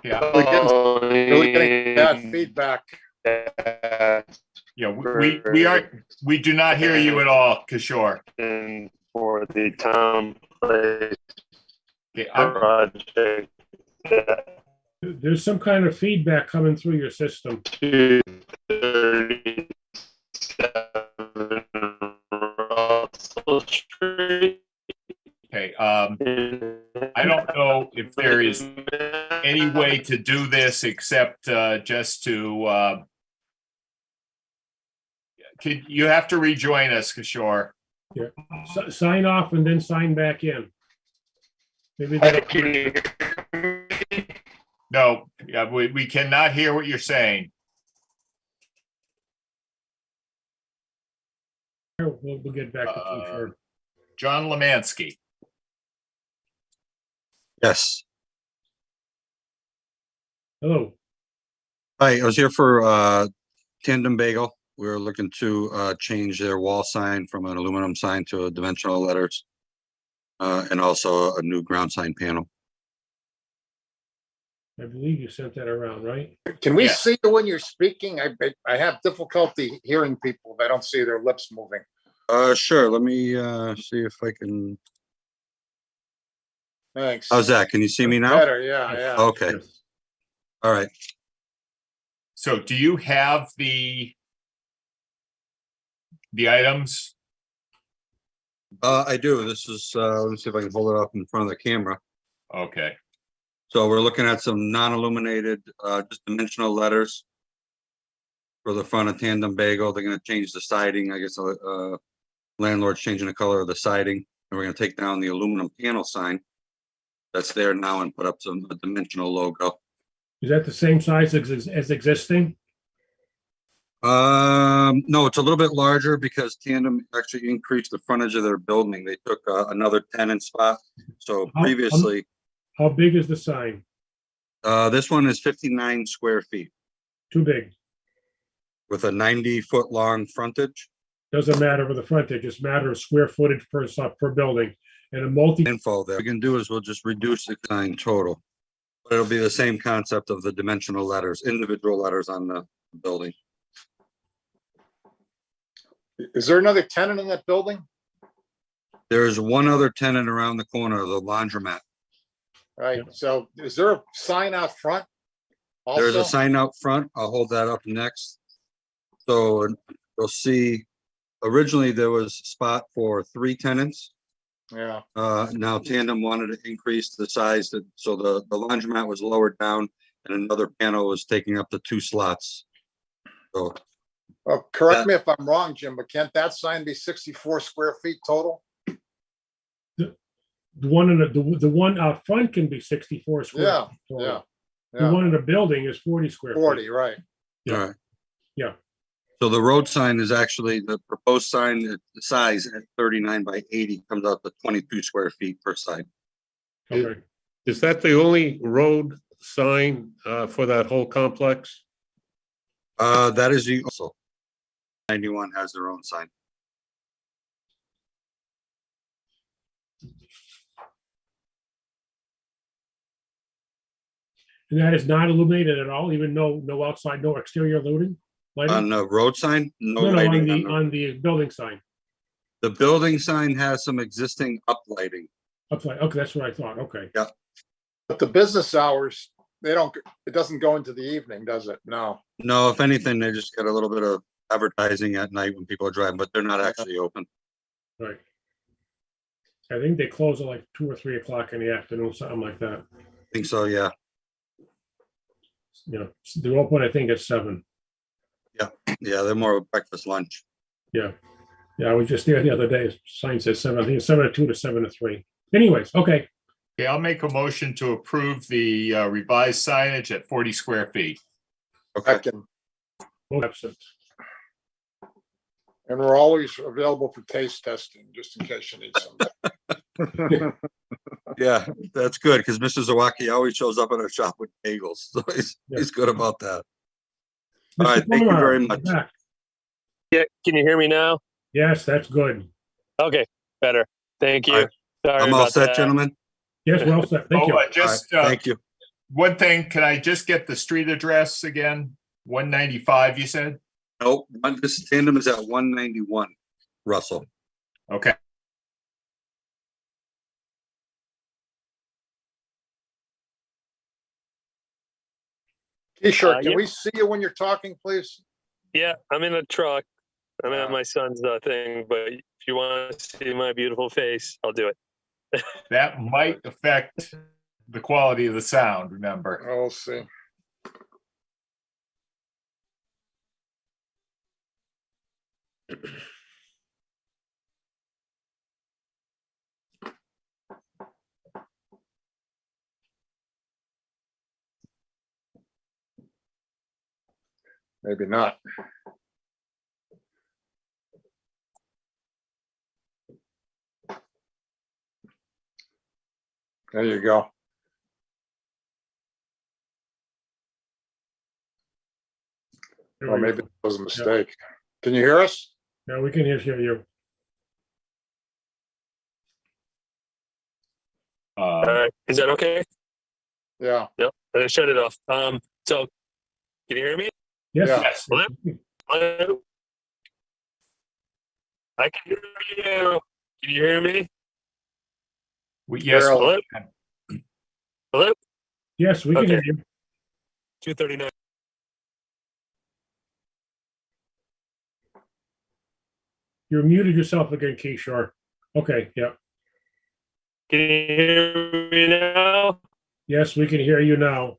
Yeah, Really getting bad feedback. yeah, we do not hear you at all, Kishore. For the town place Okay, project. There's some kind of feedback coming through your system. 237 Russell Street. okay, I don't know if there is any way to do this except just to you have to rejoin us, Kishore. Yeah. Sign off and then sign back in. Maybe that'll. No, yeah, we cannot hear what you're saying. We'll get back to Kishore. John Lemansky. Yes. Hello. Hi, I was here for Tandem Bagel. We were looking to change their wall sign from an aluminum sign to a dimensional letters. And also a new ground sign panel. I believe you sent that around, right? Can we Yeah. see you when you're speaking? I have difficulty hearing people if I don't see their lips moving. Sure. Let me see if I can. Thanks. How's that? Can you see me now? Better, yeah. Okay. Yes. All right. So do you have the items? I do. This is, let me see if I can hold it up in front of the camera. Okay. So we're looking at some non-illuminated, just dimensional letters for the front of Tandem Bagel. They're going to change the siding. I guess landlord's changing the color of the siding, and we're going to take down the aluminum panel sign that's there now and put up a dimensional logo. Is that the same size as existing? No, it's a little bit larger because Tandem actually increased the frontage of their building. They took another tenant spot. So previously, How big is the sign? this one is 59 square feet Too big. with a 90-foot long frontage. Doesn't matter with the frontage, it's a matter of square footage per building. And a multi, Info that we can do is we'll just reduce the sign total. But it'll be the same concept of the dimensional letters, individual letters on the building. Is there another tenant in that building? There's one other tenant around the corner, the laundromat. Right, Yep. so is there a sign out front? There's a Also, sign out front. I'll hold that up next. So you'll see, originally there was a spot for 3 tenants. yeah, Now Tandem wanted to increase the size, so the laundromat was lowered down and another panel was taking up the 2 slots. So well, correct me if I'm wrong, Jim, but can't that sign be 64 square feet total? the one in the one out front can be 64 square. Yeah, feet total. yeah, The yeah, one in the building is 40 square. feet. 40, right. Yeah. all right. Yeah. So the road sign is actually the proposed sign, the size at 39 by 80 comes out to 22 square feet per side. Okay. Is that the only road sign for that whole complex? That is the also 91 has their own sign. And that is not illuminated at all, even no outside, no exterior lighting? On the road sign, no No, lighting. on the building sign. The building sign has some existing uplighting. Upside, okay, that's what I thought, okay. But the business hours, it doesn't go into the evening, does it? No. No, if anything, they just get a little bit of advertising at night when people are driving, but they're not actually open. Right. I think they close at like 2 or 3 o'clock in the afternoon, something like that. I think so, yeah. You know, they're open, I think, at 7. Yeah, they're more of a breakfast lunch. Yeah. Yeah, I was just there the other day. Sign says 7. I think it's 7 to 2 to 7 to 3. Anyways, okay. Okay, I'll make a motion to approve the revised signage at 40 square feet. Okay. Both absent. And we're always available for taste testing, just in case you need some. Yeah, that's good because Mr. Zawacki always shows up at our shop with bagels. So he's good about that. All right, Mr. thank you Kumar, very you're much. back. Yeah, can you hear me now? Yes, that's good. Okay, better. Thank All you. right. Sorry I'm all about set, that. gentlemen. Yes, well said. Thank Oh, you. All right, just, Thank you. one thing, can I just get the street address again? 195, you said? No, this tandem is at 191, Russell. Okay. Kishore, can yep. we see you when you're talking, please? Yeah, I'm in a truck. I'm at my son's thing, but if you want to see my beautiful face, I'll do it. That might affect the quality of the sound, remember? We'll see. Maybe not. There you go. There Or we maybe go. it was a mistake. Can you hear us? Yeah, we can hear you. All right. Is that okay? Yeah. Yep. I shut it off. So can you hear me? Yes. Yeah. Yes. Hello? I can hear you. Can you hear me? Yes, Barely. Hello? Hello? Yes, we can hear Okay. you. 239. You're muted yourself again, Kishore. Okay, yeah. Can you hear me now? Yes, we can hear you now.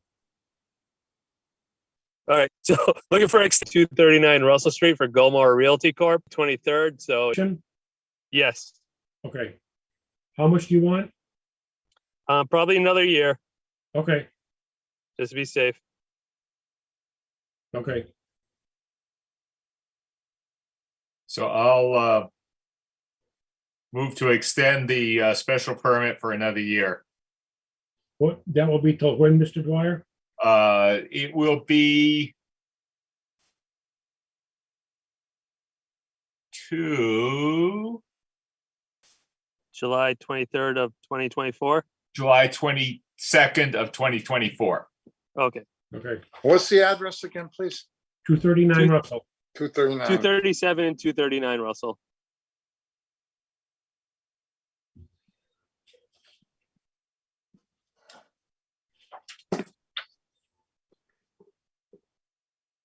All right. So looking for X 239 Russell Street for Gomar Realty Corp. 23rd. So yes. Okay. How much do you want? Probably another year, Okay, just to be safe. okay. so I'll move to extend the special permit for another year. What, that will be till when, Mr. Dwyer? It will be to July 23rd of 2024. July 22nd of 2024. Okay. Okay, What's the address again, please? 239 Russell. 239. 237 and 239 Russell.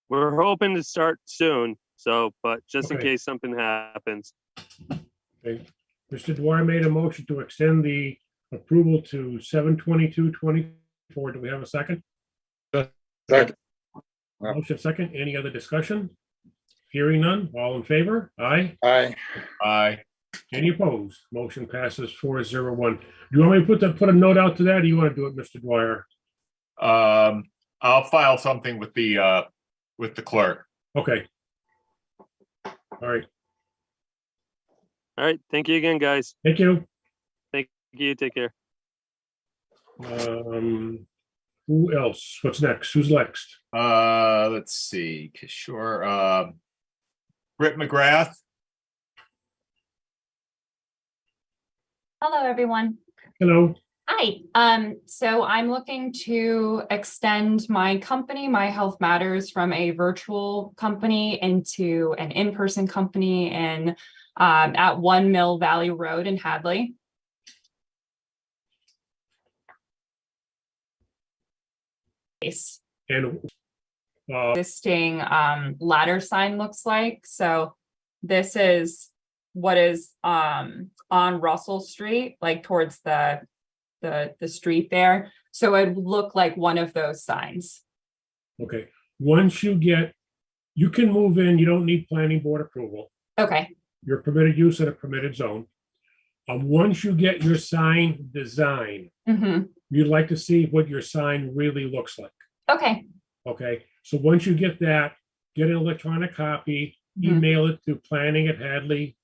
We're hoping to start soon. So, but just in Okay. case something happens. Okay. Mr. Dwyer made a motion to extend the approval to 7/22/24. Do we have a second? Second. Yeah. Motion second. Any other discussion? Hearing none. All in favor? Aye. Aye. Aye. Any opposed? Motion passes 401. Do you want me to put a note out to that, or do you want to do it, Mr. Dwyer? I'll file something with the clerk. Okay. All right. All right. Thank you again, guys. Thank you. Thank you. Take care. Who else? What's next? Who's next? Let's see, Kishore, Britt McGrath. Hello, everyone. Hello. Hi. So I'm looking to extend my company, My Health Matters, from a virtual company into an in-person company in at 1 Mill Valley Road in Hadley. And Existing ladder sign looks like. So this is what is on Russell Street, like towards the street there. So it would look like one of those signs. okay, once you can move in, you don't need planning board approval. Okay. You're permitted use in a permitted zone. Once you get your sign design, Hmm. you'd like to see what your sign really looks like. Okay. Okay, so once you get that, get an electronic copy, Mhm. email it to planning at Hadley.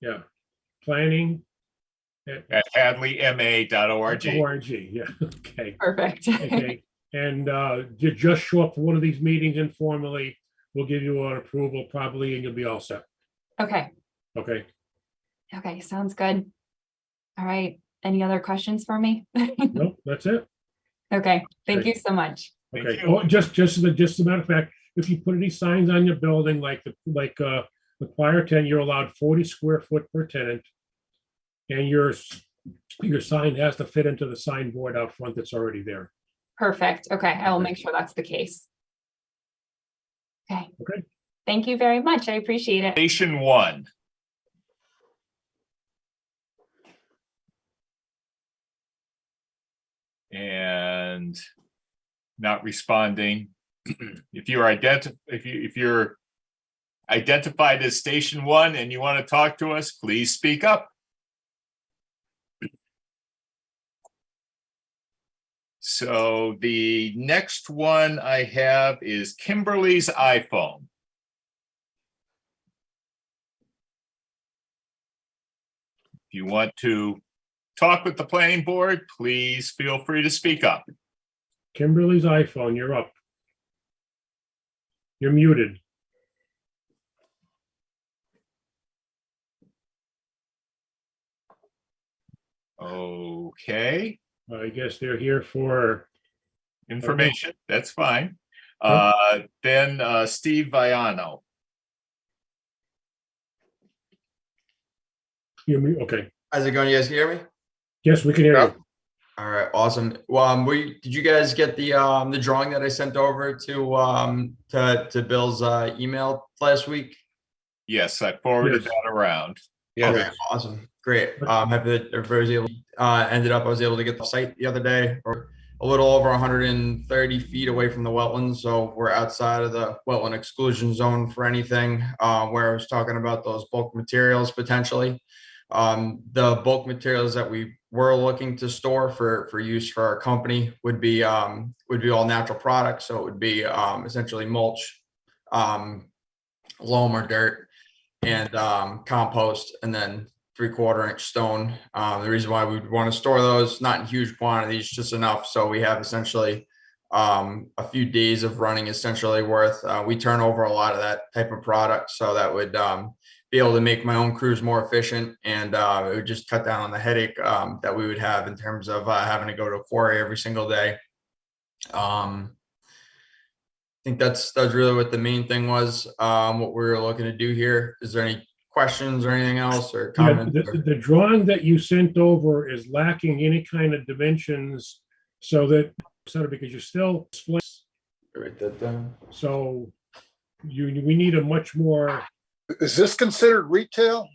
Yeah, planning At hadleyma.org. .org, yeah, okay, Perfect. okay. And you just show up for one of these meetings informally, we'll give you an approval probably, and you'll be all set, Okay. okay? Okay, sounds good. All right, any other questions for me? Nope, that's it. Okay, thank you so much. Thank Okay, you. oh, just a matter of fact, if you put any signs on your building, like the choir tent, you're allowed 40 square foot per tenant. And your sign has to fit into the signboard out front that's already there. Perfect. Okay, I will make sure that's the case. Okay. Okay. Thank you very much. I appreciate it. Station 1. And not responding. If you're identified as Station 1 and you want to talk to us, please speak up. So the next one I have is Kimberly's iPhone. If you want to talk with the planning board, please feel free to speak up. Kimberly's iPhone, you're up. You're muted. Okay, I guess they're here for, information, that's fine. Yep. Then Steve Viano. okay. How's it going? You guys can hear me? Yes, we can hear you. All right, awesome. Well, did you guys get the drawing that I sent over to Bill's email last week? Yes, I forwarded Yes. that around. Yes. Okay, awesome, great. Happy that everybody was able. I was able to get the site the other day, or a little over 130 feet away from the wetlands. So we're outside of the wetland exclusion zone for anything. Where I was talking about those bulk materials potentially. The bulk materials that we were looking to store for use for our company would be all natural products. So it would be essentially mulch, loam or dirt, and compost, and then 3/4 inch stone. The reason why we would want to store those, not in huge quantities, just enough so we have essentially a few days of running essentially worth. We turn over a lot of that type of product, so that would be able to make my own crews more efficient, and it would just cut down on the headache that we would have in terms of having to go to a quarry every single day. I think that's really what the main thing was. What we were looking to do here. Is there any questions or anything else or Yeah, comments? the drawing that you sent over is lacking any kind of dimensions, so that, because you're still split. Write that down. So we need a much more, Is this considered retail?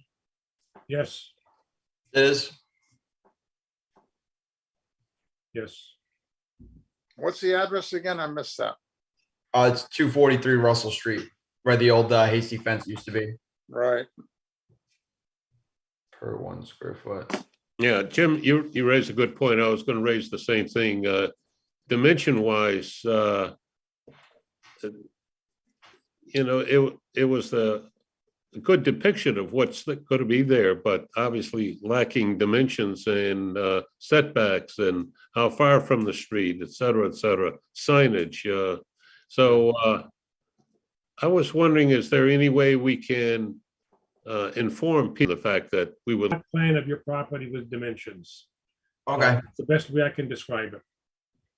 yes, It is. yes. What's the address again? I missed that. It's 243 Russell Street, where the old hasty fence used to be. Right. Per 1 square foot. Yeah, Jim, you raised a good point. I was going to raise the same thing. Dimension wise, it was a good depiction of what's going to be there, but obviously lacking dimensions and setbacks and how far from the street, et cetera, signage. So I was wondering, is there any way we can inform people the fact that we would Plan of your property with dimensions. Okay, It's the best way I can describe it.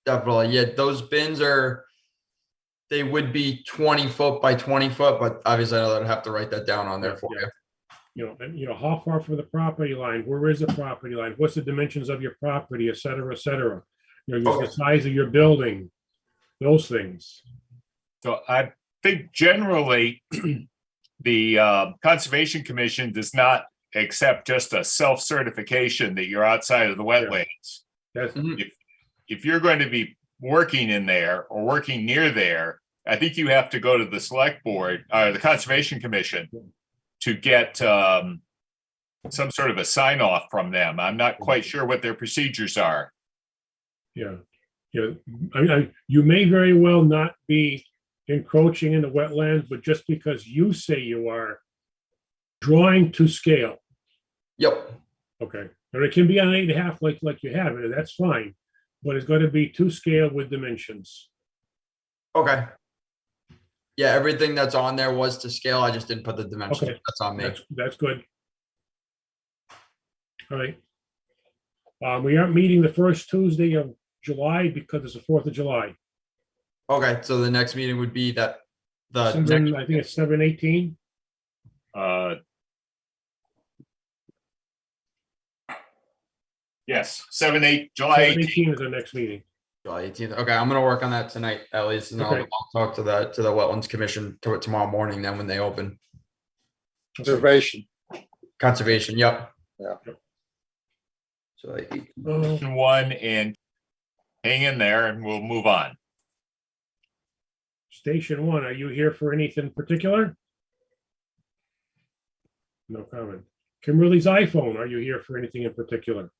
definitely. Yeah, those bins they would be 20 foot by 20 foot, but obviously I know that I'd have to write that down on there for you. And how far from the property line, where is the property line, what's the dimensions of your property, et cetera, et cetera. Okay. The size of your building, those things. So I think generally the Conservation Commission does not accept just a self-certification that you're outside of the wetlands. That's, Mhm. If you're going to be working in there or working near there, I think you have to go to the select board or the Conservation Commission to get some sort of a sign off from them. I'm not quite sure what their procedures are. yeah. I mean, you may very well not be encroaching in the wetlands, but just because you say you are drawing to scale, Yep. okay? And it can be on 8.5 like you have it, that's fine, but it's going to be to scale with dimensions. Okay. Yeah, everything that's on there was to scale. I just didn't put the dimensions. Okay. That's on me. That's good. All right. We aren't meeting the first Tuesday of July because it's the 4th of July. Okay, so the next meeting would be that, the Seven, next, I think it's 7/18. Yes, 7/8, July 18th. 7/18 is our next meeting. July 18th. Okay, I'm gonna work on that tonight at least, and Okay. I'll talk to the Wetlands Commission to it tomorrow morning then when they open. Conservation. Conservation, yep. Yeah. July 18th. One, and hang in there and we'll move on. Station 1, are you here for anything particular? No comment. Kimberly's iPhone, are you here for anything in particular?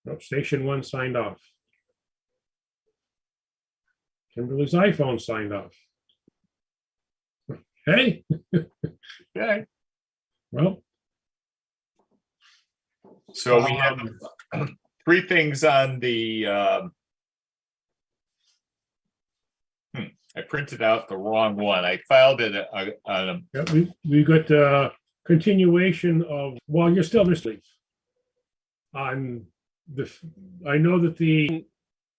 Nope, Station 1 signed off. Kimberly's iPhone signed off. Hey, Okay, well, so we have three things on the, I printed out the wrong one. I filed it on yeah, we got continuation of, well, you're still Mr. Leaf. On the, I know that the,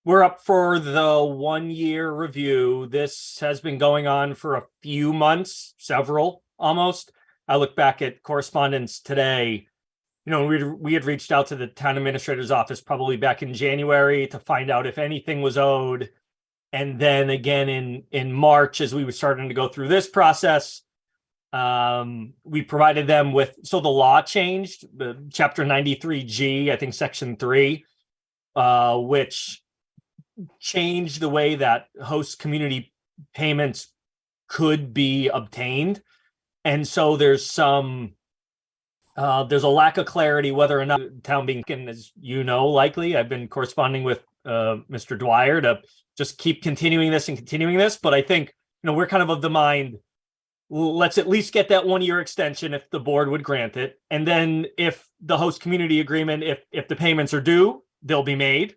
We're up for the 1-year review. This has been going on for a few months, several almost. I look back at correspondence today. You know, we had reached out to the town administrator's office probably back in January to find out if anything was owed. And then again in March, as we were starting to go through this process, we provided them with, so the law changed, chapter 93G, I think section 3, which changed the way that host community payments could be obtained. And so there's a lack of clarity whether or not the town being, as you know, likely, I've been corresponding with Mr. Dwyer to just keep continuing this. But I think, you know, we're kind of the mind, let's at least get that 1-year extension if the board would grant it. And then if the host community agreement, if the payments are due, they'll be made.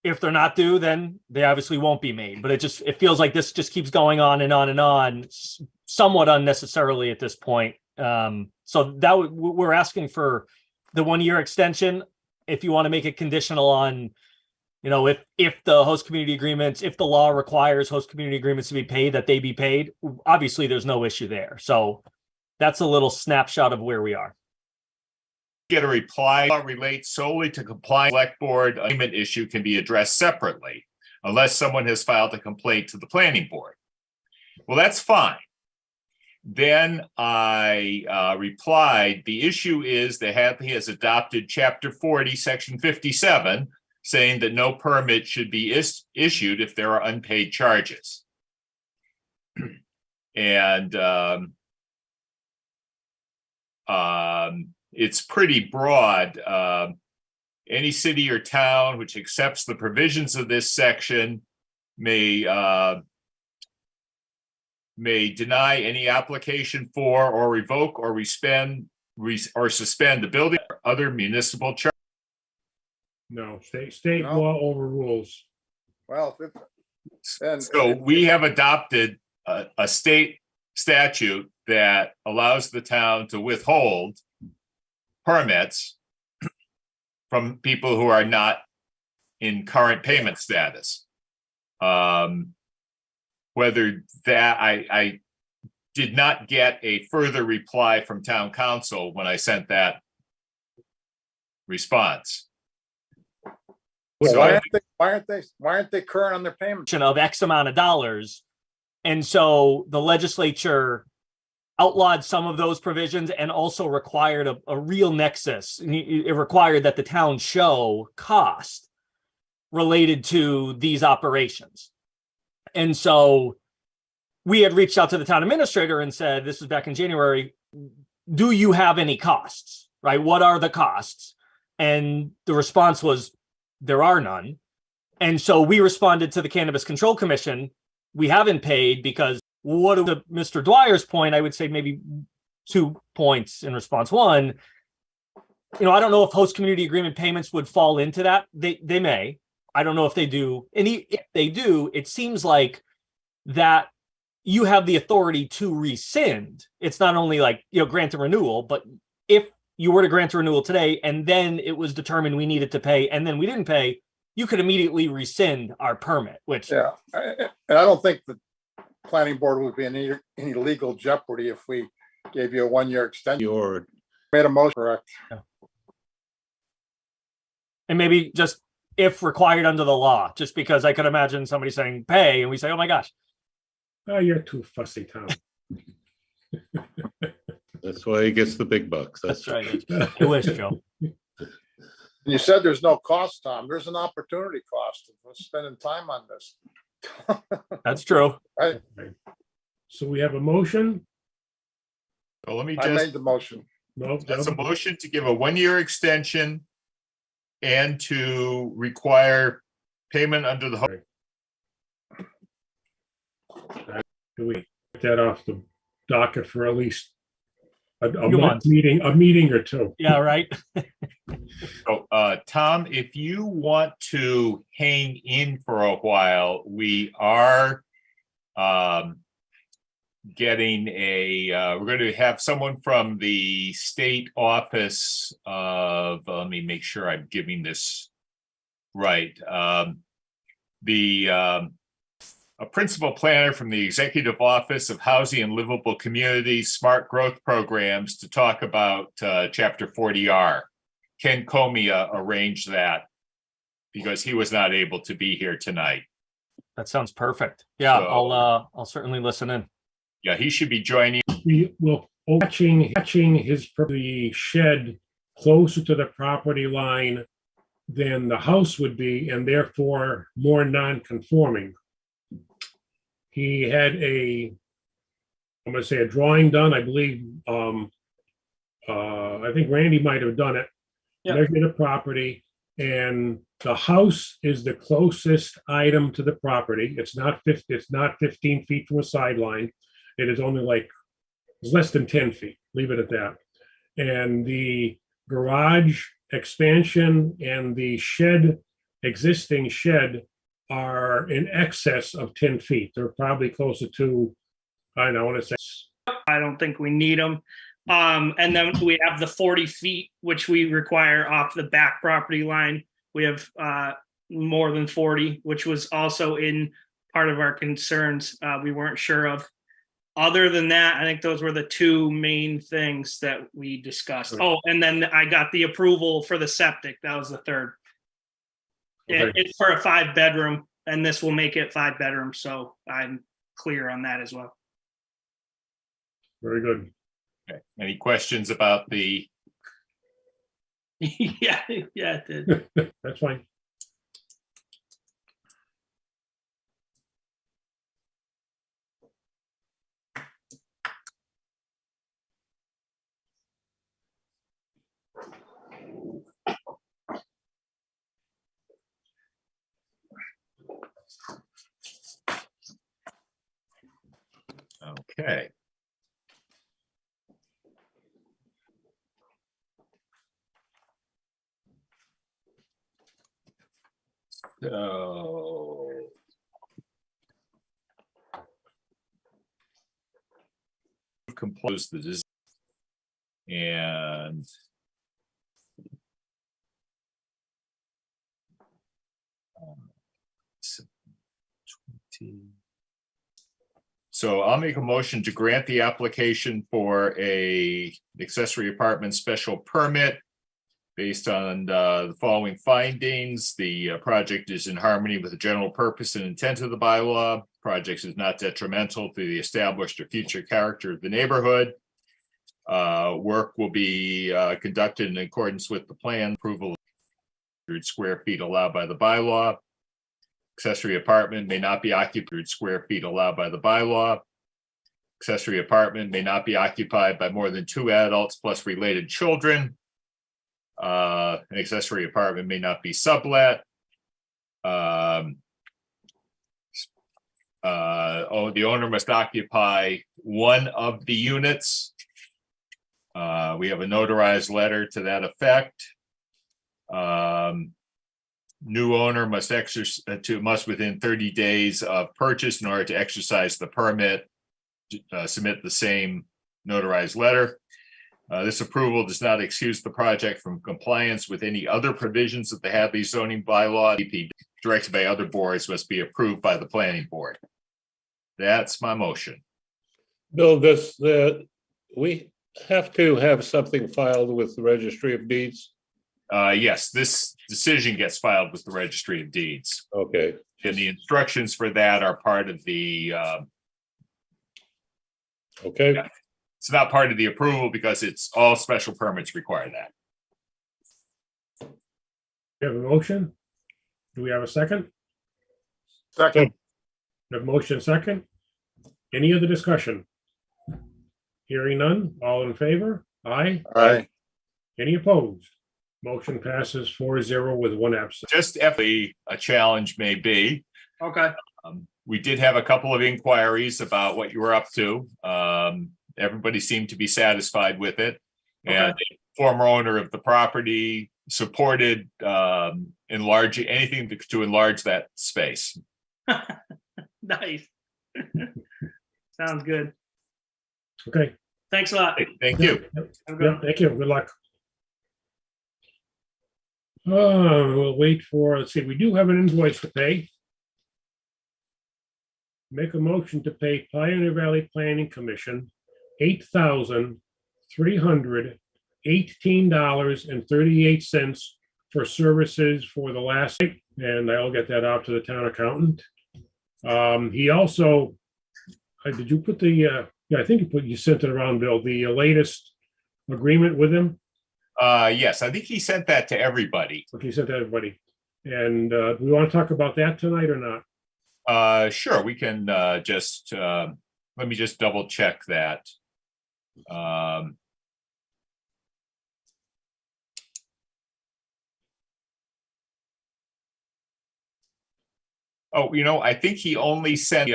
If they're not due, then they obviously won't be made. But it feels like this just keeps going on and on and on, somewhat unnecessarily at this point. So we're asking for the 1-year extension. If you want to make it conditional on, you know, if the host community agreements, if the law requires host community agreements to be paid, that they be paid, obviously there's no issue there. So that's a little snapshot of where we are. get a reply relates solely to compliance. Select board agreement issue can be addressed separately unless someone has filed a complaint to the planning board. Well, that's fine. Then I replied, the issue is that Hadley has adopted chapter 40, section 57, saying that no permit should be issued if there are unpaid charges. And it's pretty broad. Any city or town which accepts the provisions of this section may deny any application for or revoke or suspend the building or other municipal charge. no, state No. law overrules. Well, then. So we have adopted a state statute that allows the town to withhold permits from people who are not in current payment status. Whether that, I did not get a further reply from town council when I sent that response. Well, So why aren't they current on their payment? Of X amount of dollars. And so the legislature outlawed some of those provisions and also required a real nexus. It required that the town show cost related to these operations. And so we had reached out to the town administrator and said, this was back in January, do you have any costs, right? What are the costs? And the response was, there are none. And so we responded to the Cannabis Control Commission, we haven't paid because Mr. Dwyer's point, I would say maybe 2 points in response. One, you know, I don't know if host community agreement payments would fall into that. They may. I don't know if they do. And if they do, it seems like that you have the authority to rescind. It's not only like, you know, grant a renewal, but if you were to grant a renewal today, and then it was determined we needed to pay, and then we didn't pay, you could immediately rescind our permit, which, Yeah, and I don't think the planning board would be in any legal jeopardy if we gave you a 1-year extension. Your, Made a motion, correct? and maybe just if required under the law, just because I could imagine somebody saying pay, and we say, oh my gosh, Oh, you're too fussy, Tom. that's why he gets the big bucks. that's right. I wish, Joe. You said there's no cost, Tom. There's an opportunity cost of spending time on this. That's true. So we have a motion? So let me I just, made the motion. No, that's a motion to give a 1-year extension and to require payment under the. do we get that off the docket for at least a Few months. meeting or two? Yeah, right. So, Tom, if you want to hang in for a while, we are getting we're going to have someone from the state office of, let me make sure I'm giving this right. A principal planner from the Executive Office of Housing and Livable Communities Smart Growth Programs to talk about Chapter 40R. Ken Comia arranged that because he was not able to be here tonight. That sounds perfect. Yeah, So- I'll certainly listen in. Yeah, he should be joining. We will hatching the shed closer to the property line than the house would be, and therefore more non-conforming. He had I'm gonna say a drawing done, I believe, I think Randy might have done it. Yeah. Measured the property, and the house is the closest item to the property. It's not 15 feet from a sideline. It is only it's less than 10 feet, leave it at that. And the garage expansion and the existing shed are in excess of 10 feet. They're probably closer to, I don't know, I want to say, I don't think we need them. And then we have the 40 feet, which we require off the back property line. We have more than 40, which was also in part of our concerns we weren't sure of. Other than that, I think those were the two main things that we discussed. Oh, and then I got the approval for the septic. That was the third. Okay. It's for a 5-bedroom, and this will make it 5 bedrooms. So I'm clear on that as well. very good. Okay. Any questions about the, yeah, it did. That's fine. okay. So. Compose the design and. So 20. So I'll make a motion to grant the application for a accessory apartment special permit. Based on the following findings, the project is in harmony with the general purpose and intent of the bylaw. Project is not detrimental to the established or future character of the neighborhood. Work will be conducted in accordance with the plan. Approval of 100 square feet allowed by the bylaw. Accessory apartment may not be occupied square feet allowed by the bylaw. Accessory apartment may not be occupied by more than 2 adults plus related children. An accessory apartment may not be sublet. The owner must occupy one of the units. We have a notarized letter to that effect. New owner must within 30 days of purchase in order to exercise the permit, submit the same notarized letter. This approval does not excuse the project from compliance with any other provisions of the Hadley zoning bylaw. EP directed by other boards must be approved by the planning board. That's my motion. Bill, we have to have something filed with the Registry of Deeds? Yes, this decision gets filed with the Registry of Deeds. Okay. And the instructions for that are part of the, Okay, Yeah. It's not part of the approval because it's all special permits require that. We have a motion? Do we have a second? Second, We have motion second? Any other discussion? Hearing none, all in favor? Aye. aye, Any opposed? Motion passes 4-0 with one absent. Just a challenge may be, Okay. we did have a couple of inquiries about what you were up to. Everybody seemed to be satisfied with it. And the former owner of the property supported enlarging anything to enlarge that space. Nice. Sounds good. Okay. Thanks a lot. Thank you. Have a good Yeah, thank you. Good luck. We'll wait for, let's see, we do have an invoice to pay. Make a motion to pay Pioneer Valley Planning Commission $8,318.38 for services for the last, and I'll get that out to the town accountant. He also, did you put the, yeah, I think you sent it around, Bill, the latest agreement with him? Yes, I think he sent that to everybody. Okay, you sent that to everybody. And do we want to talk about that tonight or not? Sure, we can just let me just double check that. Oh, I think he only sent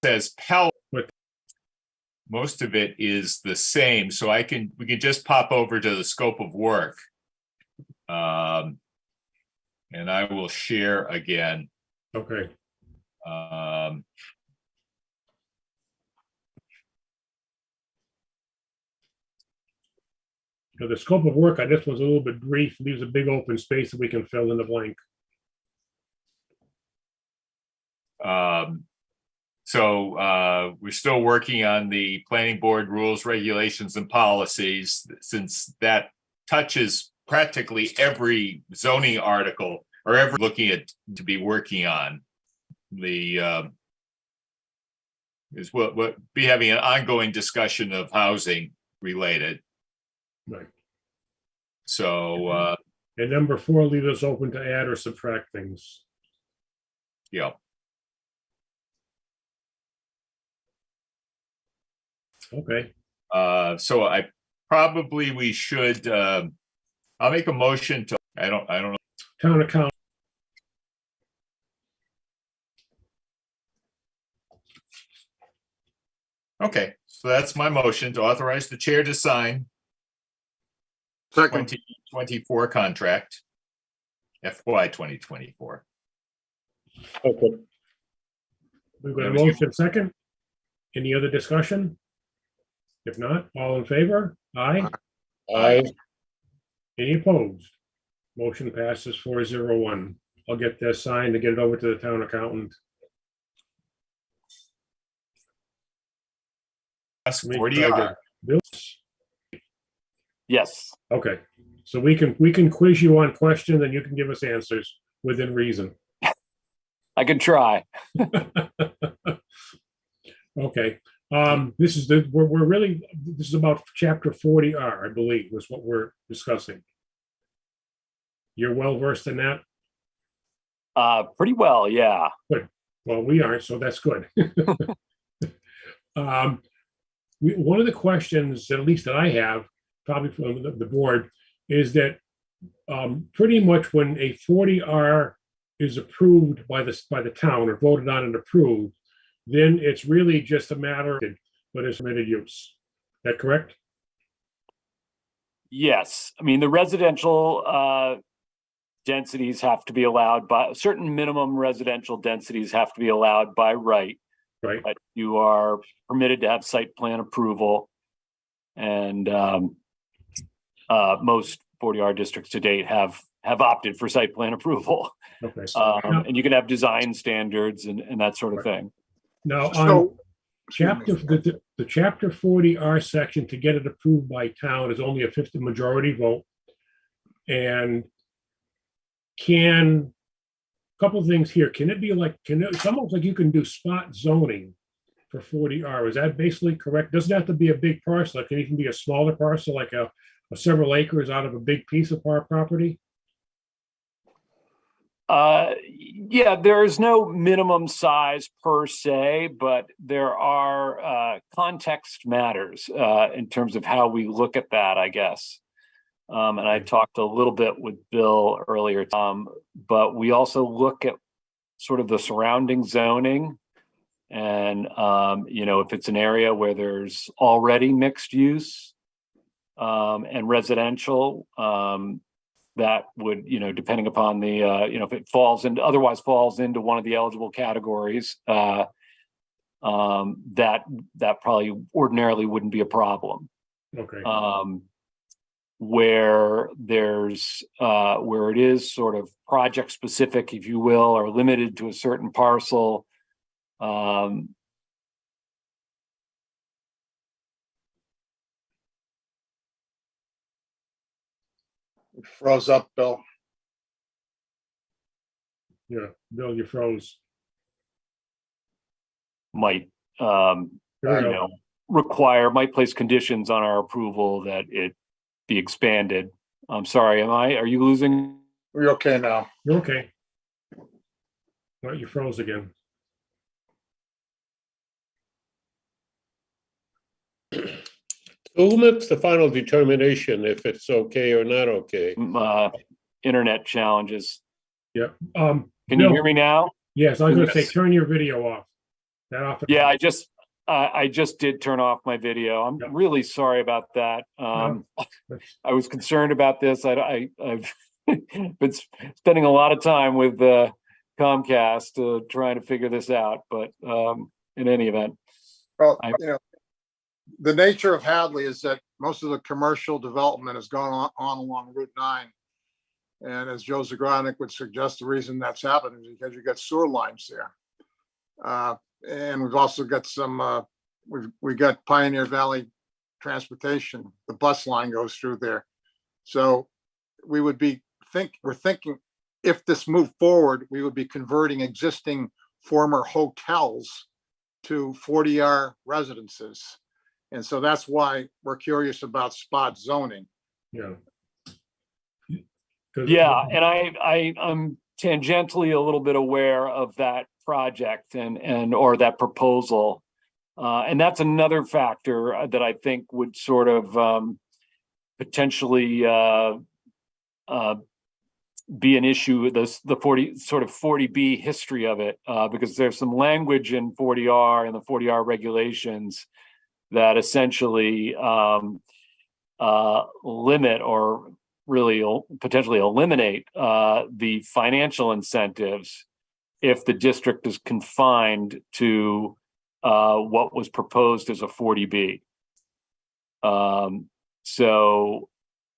says Pell. What? Most of it is the same, so we can just pop over to the scope of work. And I will share again. Okay, so the scope of work, I just was a little bit brief, leaves a big open space that we can fill in the blank. So we're still working on the planning board rules, regulations, and policies, since that touches practically every zoning article or every looking at to be working on. The is what be having an ongoing discussion of housing related. Right. So And number 4, leave us open to add or subtract things. yeah. Okay, So we should I'll make a motion to I don't know. town account, Okay, so that's my motion to authorize the chair to sign second, 2024 contract. FY 2024. okay. we've got a motion second. Any other discussion? If not, all in favor? Aye. Aye. Any opposed? Motion passes 4-0-1. I'll get this signed to get it over to the town accountant. That's 40R. Bill? Yes, Okay, so we can quiz you on questions and you can give us answers within reason. I can try. Okay, this is this is about chapter 40R, I believe, was what we're discussing. You're well versed in that? Pretty well, yeah. Well, we aren't, so that's good. One of the questions, at least that I have, probably from the board, is that pretty much when a 40R is approved by the town or voted on and approved, then it's really just a matter of, but it's permitted use. Is that correct? Yes, I mean, the residential densities have to be allowed by, certain minimum residential densities have to be allowed by right. Right. But you are permitted to have site plan approval. And most 40R districts to date have opted for site plan approval. Okay. And you can have design standards and that sort of thing. Now, on So, chapter, the chapter 40R section, to get it approved by town is only a 50 majority vote. And couple of things here, can it be like, it's almost like you can do spot zoning for 40R, is that basically correct? Doesn't have to be a big parcel, it can even be a smaller parcel, like a several acres out of a big piece of our property? Yeah, there is no minimum size per se, but there are context matters in terms of how we look at that, I guess. And I talked a little bit with Bill earlier, but we also look at sort of the surrounding zoning. And, if it's an area where there's already mixed use and residential, that would, depending upon the, if it otherwise falls into one of the eligible categories, that probably ordinarily wouldn't be a problem. Okay. Where it is sort of project specific, if you will, or limited to a certain parcel. it froze up, Bill. Yeah, Bill, you froze. Might Here we go. might place conditions on our approval that it be expanded. I'm sorry, are you losing? We're okay now. You're okay. Well, you froze again. So who makes the final determination if it's okay or not okay? Internet challenges. Yeah. Can you Bill, hear me now? Yes, I was gonna say, Yes. turn your video off. That off. Yeah, I just did turn off my video. I'm Yeah. really sorry about that. I was concerned about this. I've been spending a lot of time with Comcast trying to figure this out, but in any event. Well, I- the nature of Hadley is that most of the commercial development has gone on along Route 9. And as Joe Zagranik would suggest, the reason that's happened is because you got sewer lines there. And we've also got some, we got Pioneer Valley Transportation, the bus line goes through there. So we would we're thinking if this moved forward, we would be converting existing former hotels to 40R residences. And so that's why we're curious about spot zoning. Yeah. Yeah, and I'm tangentially a little bit aware of that project and or that proposal. And that's another factor that I think would sort of potentially be an issue with the 40B history of it, because there's some language in 40R and the 40R regulations that essentially limit or really potentially eliminate the financial incentives if the district is confined to what was proposed as a 40B.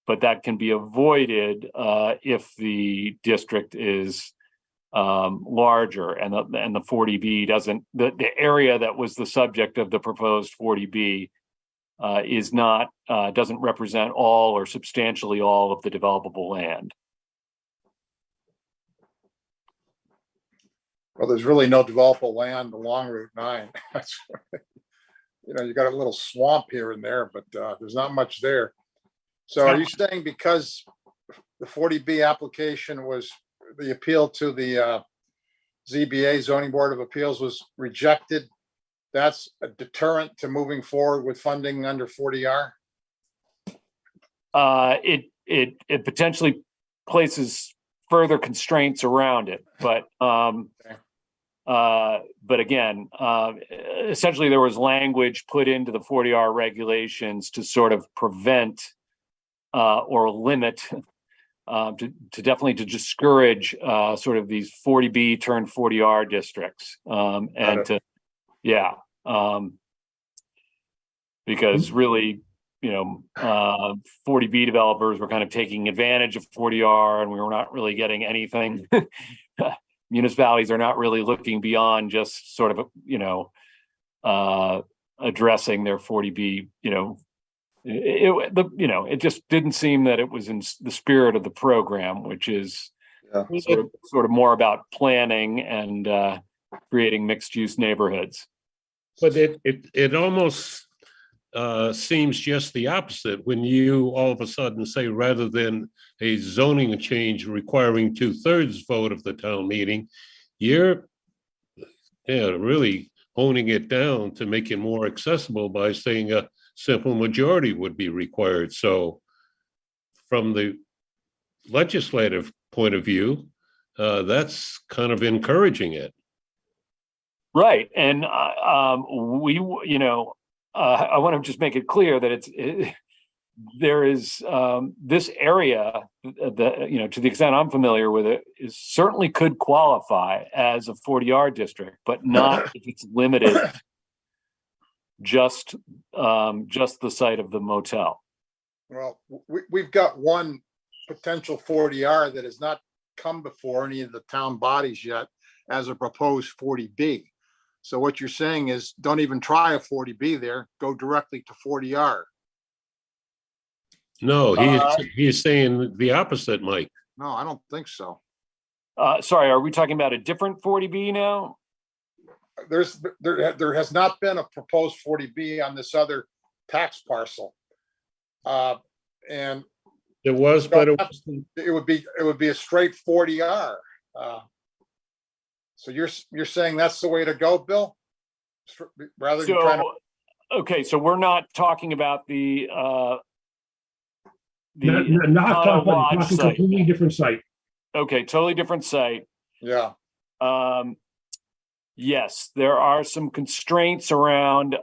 But that can be avoided if the district is larger and the 40B the area that was the subject of the proposed 40B is not doesn't represent all or substantially all of the developable land. Well, there's really no developable land along Route 9. You got a little swamp here and there, but there's not much there. So are you saying because the 40B application was, the appeal to the ZBA Zoning Board of Appeals was rejected, that's a deterrent to moving forward with funding under 40R? It potentially places further constraints around it, but again, essentially there was language put into the 40R regulations to sort of prevent or limit, to definitely to discourage sort of these 40B turned 40R districts, and to, yeah, because really 40B developers were kind of taking advantage of 40R and we were not really getting anything. Municipalities are not really looking beyond just sort of, addressing their 40B, it just didn't seem that it was in the spirit of the program, which is sort of more about planning and creating mixed use neighborhoods. But it almost seems just the opposite when you all of a sudden say, rather than a zoning change requiring 2/3 vote of the town meeting, you're really honing it down to make it more accessible by saying a simple majority would be required. So from the legislative point of view, that's kind of encouraging it. Right. And I want to just make it clear that there is this area that, to the extent I'm familiar with it, is certainly could qualify as a 40R district, but not if it's limited just the site of the motel. Well, we've got one potential 40R that has not come before any of the town bodies yet as a proposed 40B. So what you're saying is don't even try a 40B there, go directly to 40R. No, he's saying the opposite, Mike. No, I don't think so. Sorry, are we talking about a different 40B now? There has not been a proposed 40B on this other tax parcel. And There was, but it would be a straight 40R. So you're saying that's the way to go, Bill? Rather than trying to. Okay, so we're not talking about the not talking completely different site. Okay, totally different site. Yeah. Yes, there are some constraints around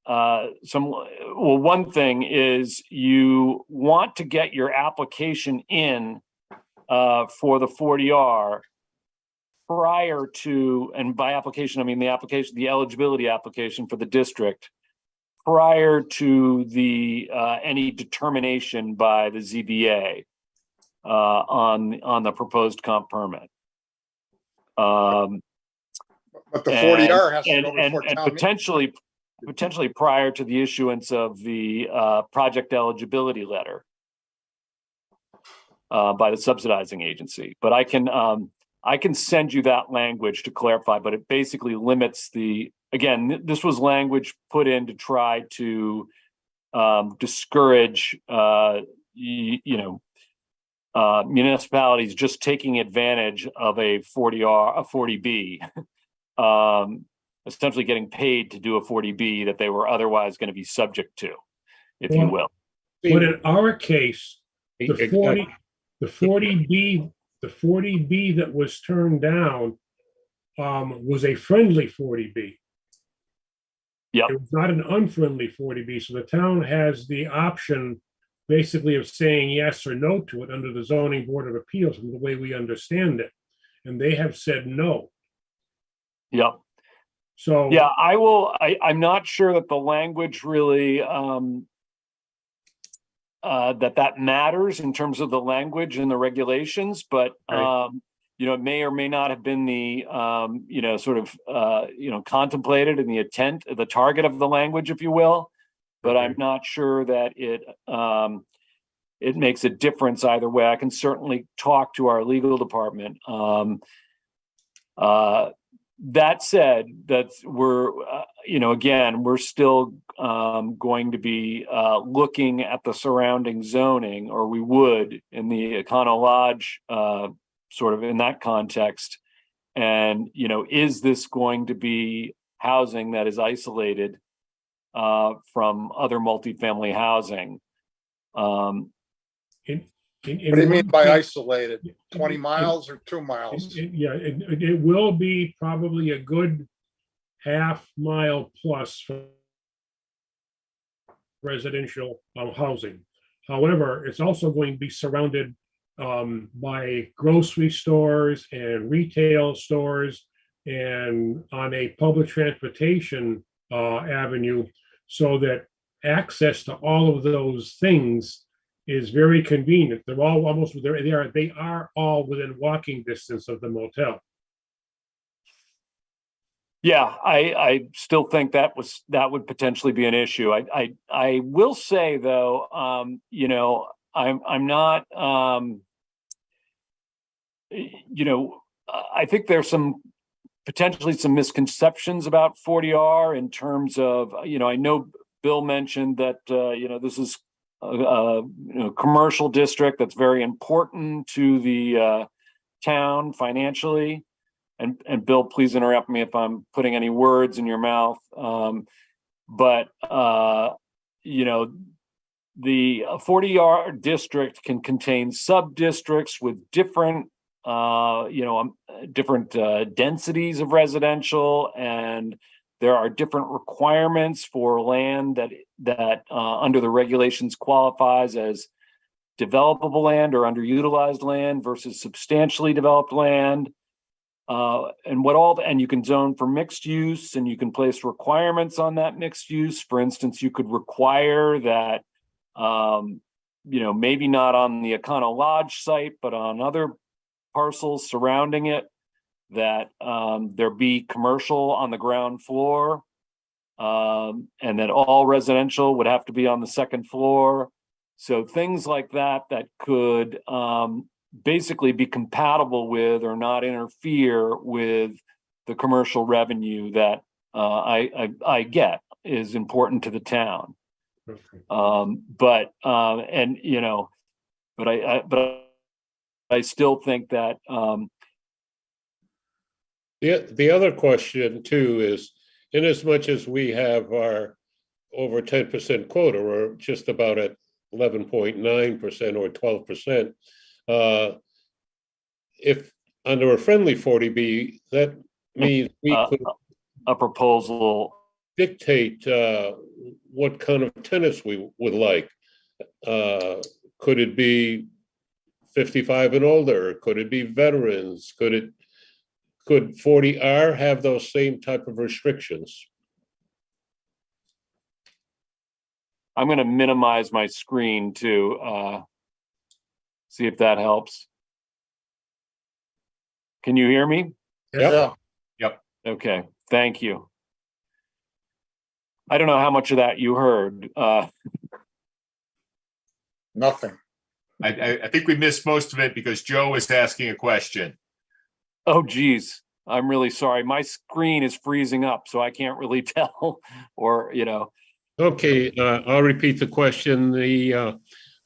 one thing is you want to get your application in for the 40R prior to, and by application, I mean the eligibility application for the district prior to the any determination by the ZBA on the proposed comp permit. But the 40R has to go before and town meeting. potentially prior to the issuance of the project eligibility letter by the subsidizing agency. But I can send you that language to clarify, but it basically limits again, this was language put in to try to discourage, municipalities just taking advantage of a 40B, essentially getting paid to do a 40B that they were otherwise going to be subject to, if you will. But in our case, the 40B that was turned down was a friendly 40B. Yep. It was not an unfriendly 40B. So the town has the option basically of saying yes or no to it under the Zoning Board of Appeals from the way we understand it. And they have said no. Yep. So yeah, I'm not sure that the language really that matters in terms of the language and the regulations, but right. It may or may not have been the contemplated in the intent, the target of the language, if you will. But I'm not sure that it makes a difference either way. I can certainly talk to our legal department. That said, that we're, again, we're still going to be looking at the surrounding zoning, or we would in the Econo Lodge, sort of in that context. And, is this going to be housing that is isolated from other multifamily housing? What do you mean by isolated? 20 miles or 2 miles? It will be probably a good half-mile plus for residential housing. However, it's also going to be surrounded by grocery stores and retail stores and on a public transportation avenue, so that access to all of those things is very convenient. They're all almost, they are all within walking distance of the motel. Yeah, I still think that would potentially be an issue. I will say though, you know, I'm not, you know, I think there's potentially some misconceptions about 40R in terms of, you know, I know Bill mentioned that, you know, this is a commercial district that's very important to the town financially. And Bill, please interrupt me if I'm putting any words in your mouth. But you know, the 40R district can contain sub-districts with different, you know, different densities of residential, and there are different requirements for land that under the regulations qualifies as developable land or underutilized land versus substantially developed land. And you can zone for mixed use, and you can place requirements on that mixed use. For instance, you could require that, you know, maybe not on the Econo Lodge site, but on other parcels surrounding it, that there be commercial on the ground floor, and that all residential would have to be on the second floor. So things like that could basically be compatible with or not interfere with the commercial revenue that I get is important to the town. Okay. But you know, but I still think that The other question too is, in as much as we have our over 10% quota, or just about at 11.9% or 12%, if under a friendly 40B, that means we could a proposal dictate what kind of tenants we would like. Could it be 55 and older? Could it be veterans? Could 40R have those same type of restrictions? I'm going to minimize my screen to see if that helps. Can you hear me? Yep. Yep. Okay, thank you. I don't know how much of that you heard. Nothing. I think we missed most of it because Joe was asking a question. Oh, geez. I'm really sorry. My screen is freezing up, so I can't really tell, or, you know. Okay, I'll repeat the question.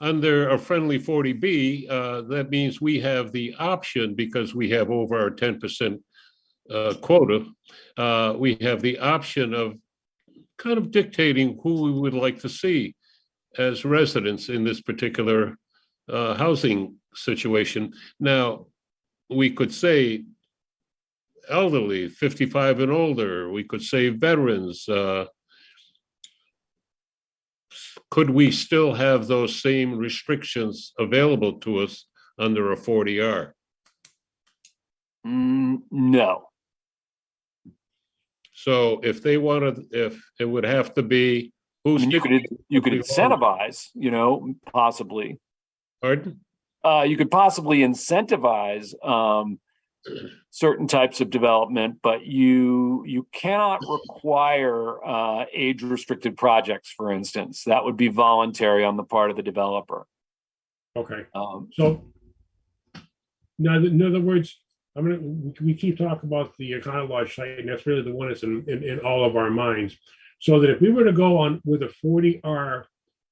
Under a friendly 40B, that means we have the option, because we have over our 10% quota, we have the option of kind of dictating who we would like to see as residents in this particular housing situation. Now, we could say elderly, 55 and older. We could say veterans. Could we still have those same restrictions available to us under a 40R? No. So if they wanted, if it would have to be, I who's? mean, you could incentivize, you know, possibly. Pardon? You could possibly incentivize certain types of development, but you cannot require age-restricted projects, for instance. That would be voluntary on the part of the developer. Okay. So now, in other words, we keep talking about the Econo Lodge site, and that's really the one that's in all of our minds. So that if we were to go on with a 40R,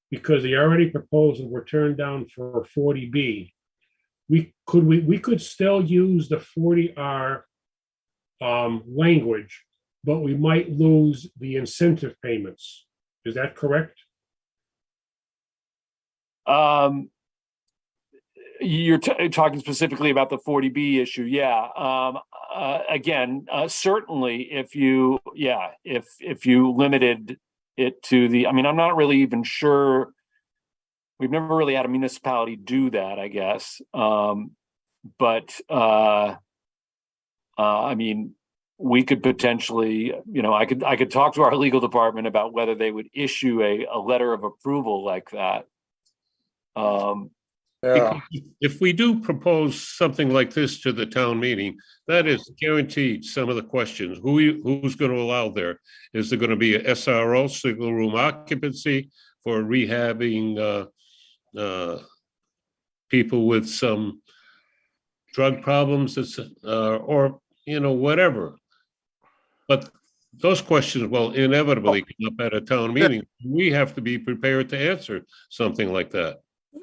because the already proposed and were turned down for a 40B, we could still use the 40R language, but we might lose the incentive payments. Is that correct? You're talking specifically about the 40B issue. Yeah. Again, certainly if you limited it to the, I mean, I'm not really even sure. We've never really had a municipality do that, I guess. But I mean, we could potentially, I could talk to our legal department about whether they would issue a letter of approval like that. Yeah, If we do propose something like this to the town meeting, that is guaranteed some of the questions. Who's going to allow there? Is there going to be a SRO, single room occupancy for rehabbing people with some drug problems, or whatever. But those questions will inevitably come up at a town meeting. We have to be prepared to answer something like that.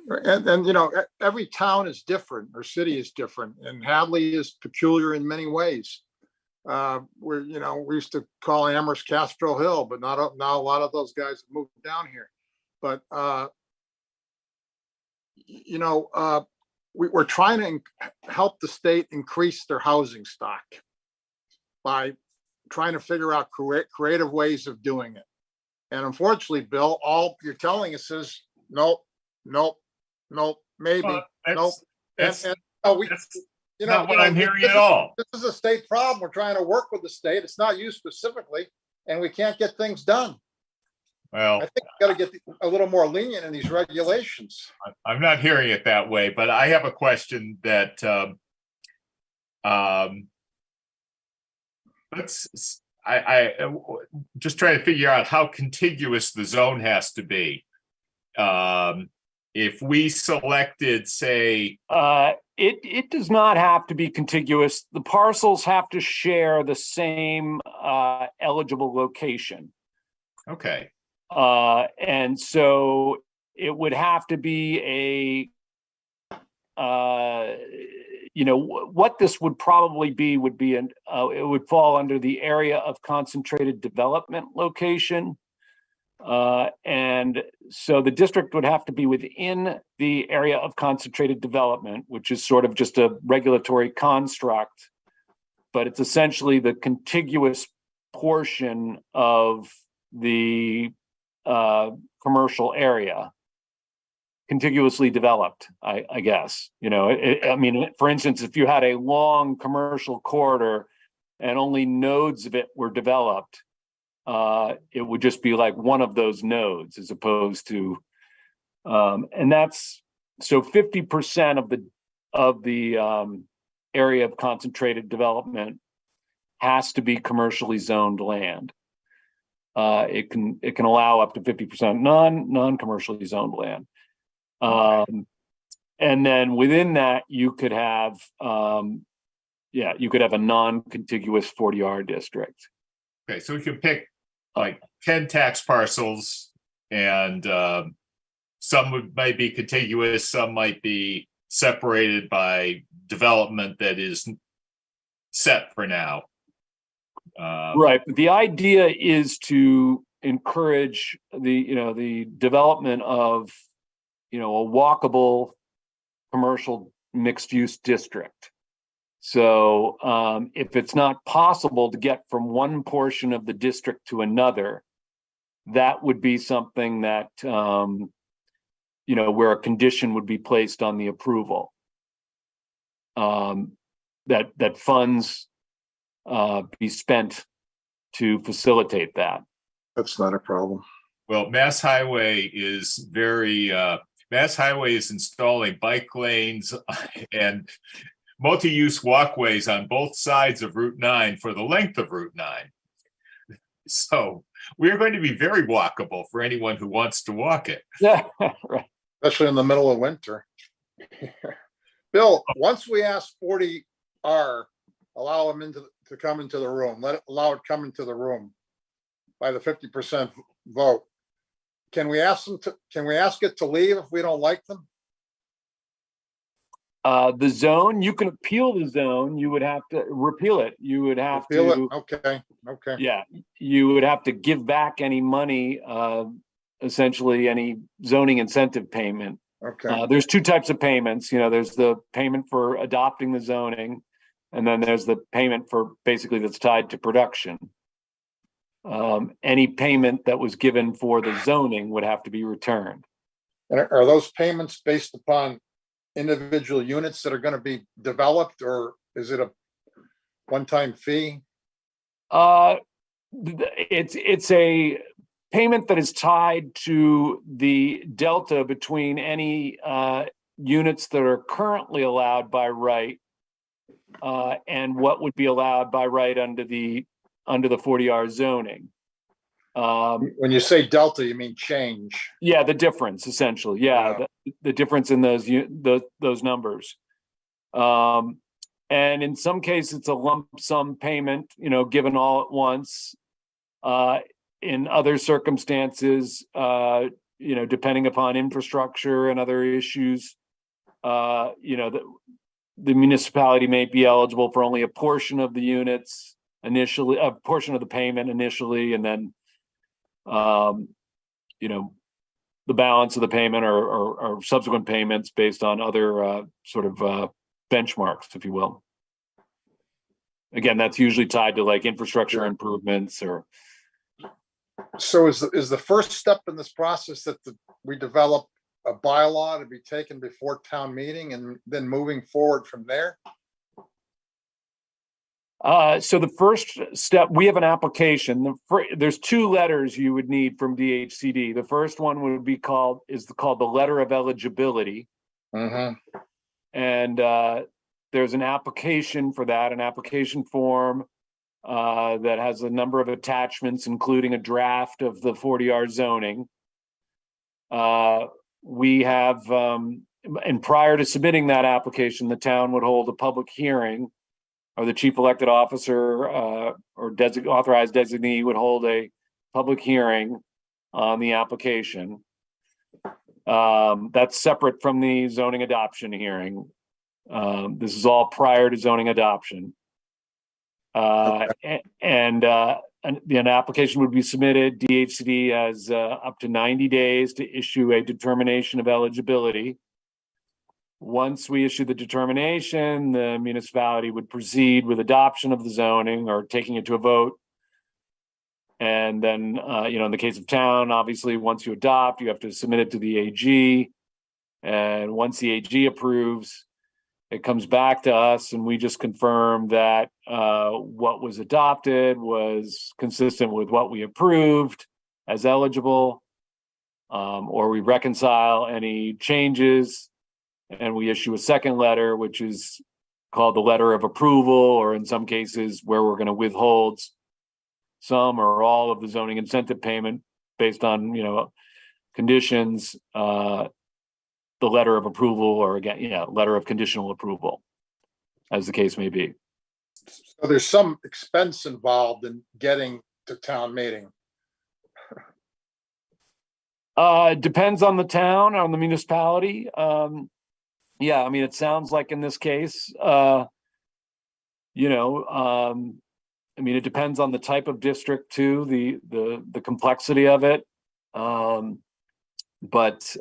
and every town is different, or city is different, and Hadley is peculiar in many ways. We used to call Amherst Castro Hill, but now a lot of those guys have moved down here. But we're trying to help the state increase their housing stock by trying to figure out creative ways of doing it. And unfortunately, Bill, all you're telling us is nope, maybe, Well, nope. That's And not what I'm hearing at all. This is a state problem. We're trying to work with the state. It's not you specifically, and we can't get things done. Well, I think we got to get a little more lenient in these regulations. I'm not hearing it that way, but I have a question that I just trying to figure out how contiguous the zone has to be. If we selected, say, It does not have to be contiguous. The parcels have to share the same eligible location. okay, And so it would have to be what this would probably be would be it would fall under the area of concentrated development location. And so the district would have to be within the area of concentrated development, which is sort of just a regulatory construct, but it's essentially the contiguous portion of the commercial area, contiguously developed, I guess. For instance, if you had a long commercial corridor and only nodes of it were developed, it would just be like one of those nodes, as opposed to, and that's so 50% of the area of concentrated development has to be commercially zoned land. It can allow up to 50% non-commercially zoned land. And then within that, you could have a non-contiguous 40R district. okay, so we can pick like 10 tax parcels, and some might be contiguous, some might be separated by development that is set for now. Right. But the idea is to encourage the development of, a walkable commercial mixed use district. So if it's not possible to get from one portion of the district to another, that would be something that, where a condition would be placed on the approval. That funds be spent to facilitate that. That's not a problem. Well, Mass Highway is installing bike lanes and multi-use walkways on both sides of Route 9 for the length of Route 9. So we're going to be very walkable for anyone who wants to walk it. Yeah, right. Especially in the middle of winter. Bill, once we ask 40R, allow them to come into the room, allow it come into the room by the 50% vote. Can we ask it to leave if we don't like them? The zone, you can appeal the zone. You would have to repeal it. You would have Feel to. it? Okay. Yeah, you would have to give back any money, essentially any zoning incentive payment. Okay. There's two types of payments. There's the payment for adopting the zoning, and then there's the payment for basically that's tied to production. Any payment that was given for the zoning would have to be returned. And are those payments based upon individual units that are going to be developed, or is it a one-time fee? It's a payment that is tied to the delta between any units that are currently allowed by right and what would be allowed by right under the 40R zoning. When you say delta, you mean change. Yeah, the difference essentially. Yeah, the difference in those numbers. And in some cases, it's a lump sum payment, given all at once. In other circumstances, depending upon infrastructure and other issues, the municipality may be eligible for only a portion of the units initially, a portion of the payment initially, and then, the balance of the payment or subsequent payments based on other sort of benchmarks, if you will. Again, that's usually tied to like infrastructure improvements or. So is the first step in this process that we develop a bylaw to be taken before town meeting and then moving forward from there? So the first step, we have an application. There's two letters you would need from DHCD. The first one would be called the letter of eligibility. Mm-hmm. And there's an application for that, an application form that has a number of attachments, including a draft of the 40R zoning. We have, and prior to submitting that application, the town would hold a public hearing, or the chief elected officer or authorized designee would hold a public hearing on the application. That's separate from the zoning adoption hearing. This is all prior to zoning adoption. And an application would be submitted. DHCD has up to 90 days to issue a determination of eligibility. Once we issue the determination, the municipality would proceed with adoption of the zoning or taking it to a vote. And then, in the case of town, obviously, once you adopt, you have to submit it to the AG. And once the AG approves, it comes back to us and we just confirm that what was adopted was consistent with what we approved as eligible, or we reconcile any changes and we issue a second letter, which is called the letter of approval, or in some cases where we're going to withhold some or all of the zoning incentive payment based on, conditions, the letter of approval, or again, letter of conditional approval, as the case may be. So there's some expense involved in getting to town meeting. Depends on the town, on the municipality. Yeah, I mean, it sounds like in this case, I mean, it depends on the type of district too, the complexity of it. But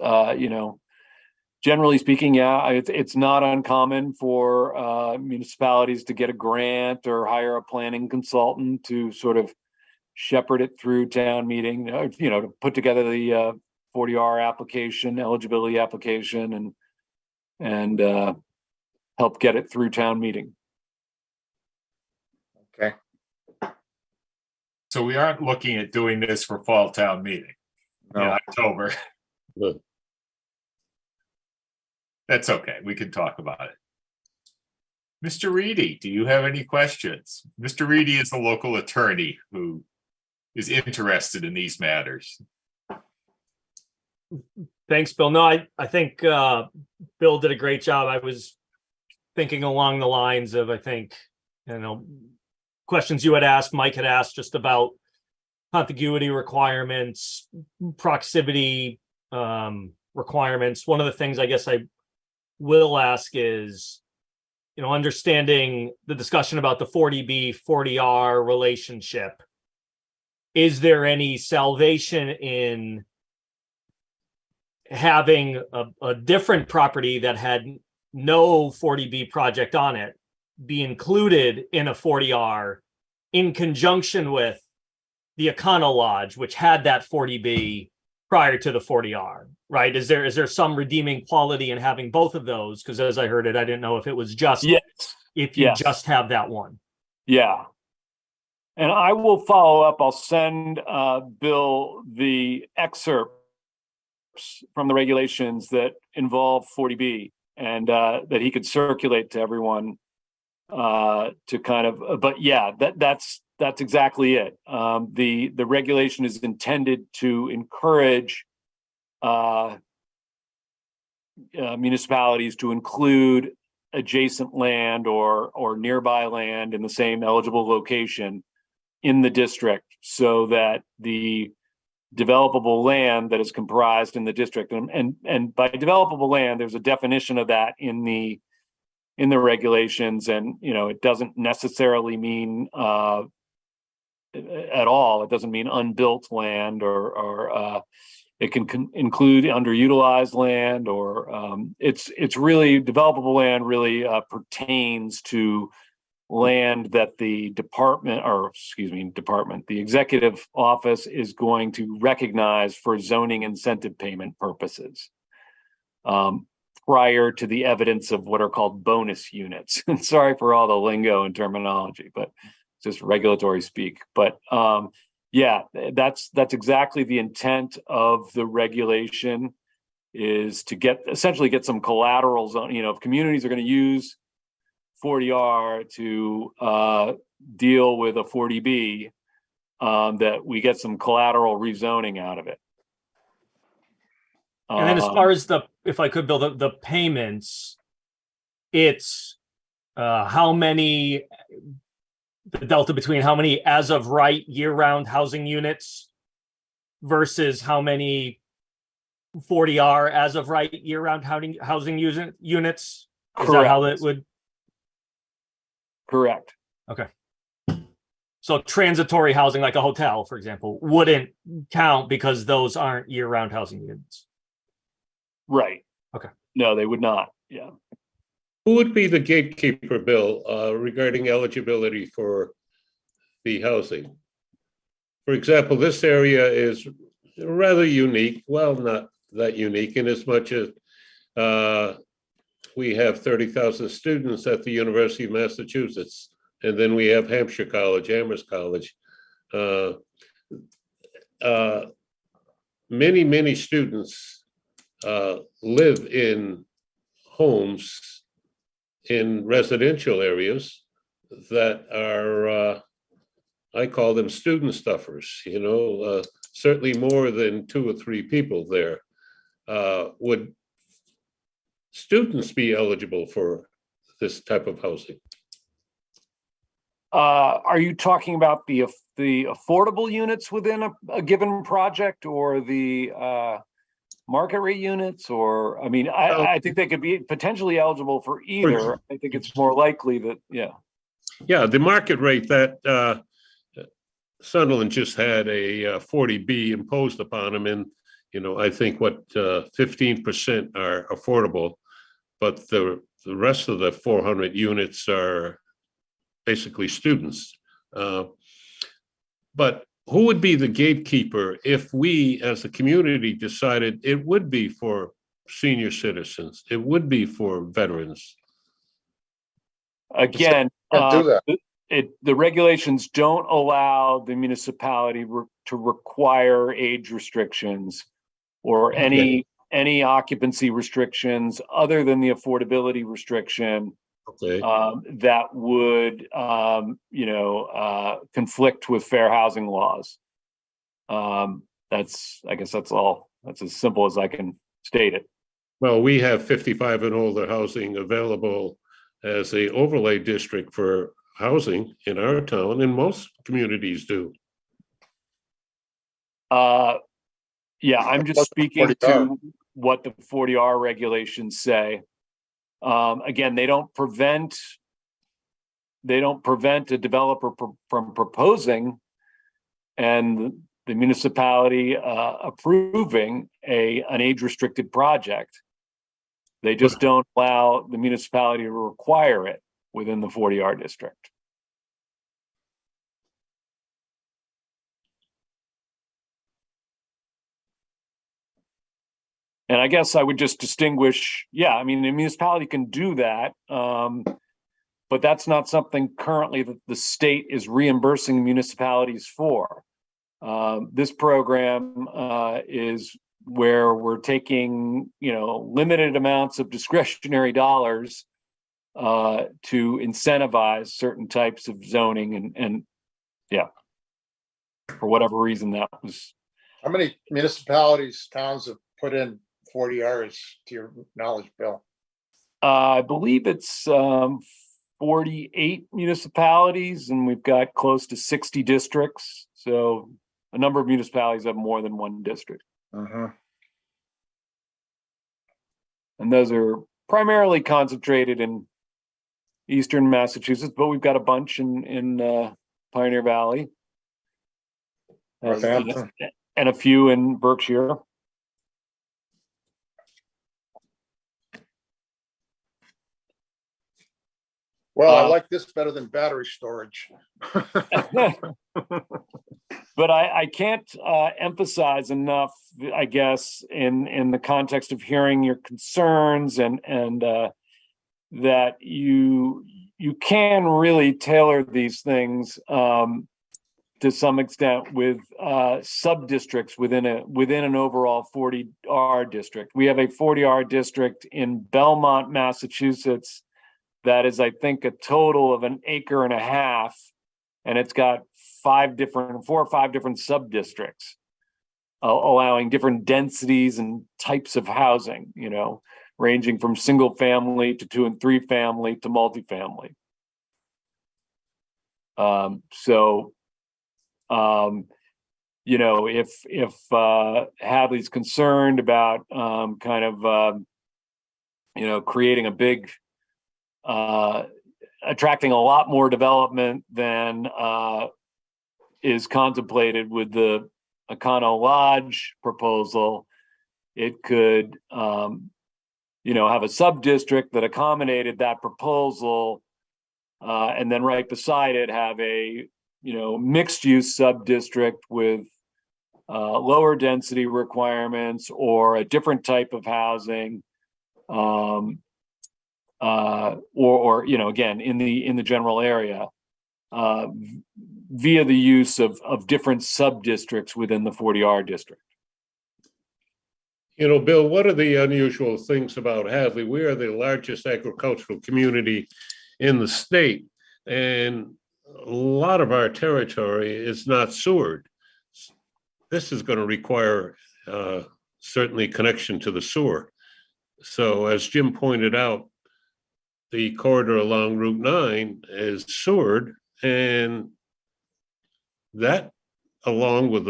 generally speaking, yeah, it's not uncommon for municipalities to get a grant or hire a planning consultant to sort of shepherd it through town meeting, to put together the 40R application, eligibility application, and help get it through town meeting. Okay. So we aren't looking at doing this for fall town meeting in No. October. Good. That's okay. We can talk about it. Mr. Reedy, do you have any questions? Mr. Reedy is a local attorney who is interested in these matters. Thanks, Bill. No, I think Bill did a great job. I was thinking along the lines of, I think, questions you had asked, Mike had asked, just about contiguity requirements, proximity requirements. One of the things I guess I will ask is, understanding the discussion about the 40B, 40R relationship. Is there any salvation in having a different property that had no 40B project on it be included in a 40R in conjunction with the Econo Lodge, which had that 40B prior to the 40R, right? Is there some redeeming quality in having both of those? Because as I heard it, I didn't know if it was just, Yes. if you Yes. just have that one. Yeah. And I will follow up. I'll send Bill the excerpts from the regulations that involve 40B, and that he could circulate to everyone to kind of, but yeah, that's exactly it. The regulation is intended to encourage municipalities to include adjacent land or nearby land in the same eligible location in the district, so that the developable land that is comprised in the district, and by developable land, there's a definition of that in the regulations, and it doesn't necessarily mean at all. It doesn't mean unbuilt land, or it can include underutilized land, or it's really developable land. Really pertains to land that the the executive office is going to recognize for zoning incentive payment purposes, prior to the evidence of what are called bonus units. Sorry for all the lingo and terminology, but just regulatory speak. But yeah, that's exactly the intent of the regulation, is to essentially get some collaterals on, if communities are going to use 40R to deal with a 40B, that we get some collateral rezoning out of it. And then as far as if I could build the payments, it's how many, the delta between how many as of right year-round housing units versus how many 40R as of right year-round housing units. Is that how that would? Correct. Okay. So transitory housing, like a hotel, for example, wouldn't count because those aren't year-round housing units. Right. Okay. No, they would not. Yeah. Who would be the gatekeeper, Bill, regarding eligibility for the housing? For example, this area is rather unique. Well, not that unique in as much as we have 30,000 students at the University of Massachusetts, and then we have Hampshire College, Amherst College. Many students live in homes in residential areas that are, I call them student stuffers, certainly more than 2 or 3 people there. Would students be eligible for this type of housing? Are you talking about the affordable units within a given project, or the market rate units? Or, I think they could be potentially eligible for either. I think it's more likely that, yeah. Yeah, the market rate that Sunderland just had a 40B imposed upon them, and I think 15% are affordable, but the rest of the 400 units are basically students. But who would be the gatekeeper if we, as a community, decided it would be for senior citizens, it would be for veterans? Again, Can't do that. the regulations don't allow the municipality to require age restrictions or any occupancy restrictions other than the affordability restriction. Okay. That would, conflict with fair housing laws. I guess that's all. That's as simple as I can state it. Well, we have 55 and older housing available as a overlay district for housing in our town, and most communities do. Yeah, I'm just speaking to what the 40R regulations say. Again, they don't prevent a developer from proposing and the municipality approving an age-restricted project. They just don't allow the municipality to require it within the 40R district. And I guess I would just distinguish, the municipality can do that, but that's not something currently that the state is reimbursing municipalities for. This program is where we're taking, limited amounts of discretionary dollars to incentivize certain types of zoning and yeah, for whatever reason that was. How many municipalities, towns have put in 40 Rs to your knowledge, Bill? I believe it's 48 municipalities, and we've got close to 60 districts. So a number of municipalities have more than one district. Uh-huh. And those are primarily concentrated in eastern Massachusetts, but we've got a bunch in Pioneer Valley. Northampton. And a few in Berkshire. Well, I like this better than battery storage. But I can't emphasize enough, I guess, in the context of hearing your concerns and that you can really tailor these things to some extent with sub-districts within an overall 40R district. We have a 40R district in Belmont, Massachusetts, that is, I think, a total of 1.5 acres, and it's got 4 or 5 different sub-districts, allowing different densities and types of housing, ranging from single family to 2 and 3 family to multifamily. If Hadley's concerned about creating a big, attracting a lot more development than is contemplated with the Econo Lodge proposal, it could, have a sub-district that accommodated that proposal, and then right beside it have a, mixed-use sub-district with lower density requirements or a different type of housing, again, in the general area, via the use of different sub-districts within the 40R district. Bill, one of the unusual things about Hadley, we are the largest agricultural community in the state, and a lot of our territory is not sewered. This is going to require certainly connection to the sewer. So as Jim pointed out, the corridor along Route 9 is sewered, and that, along with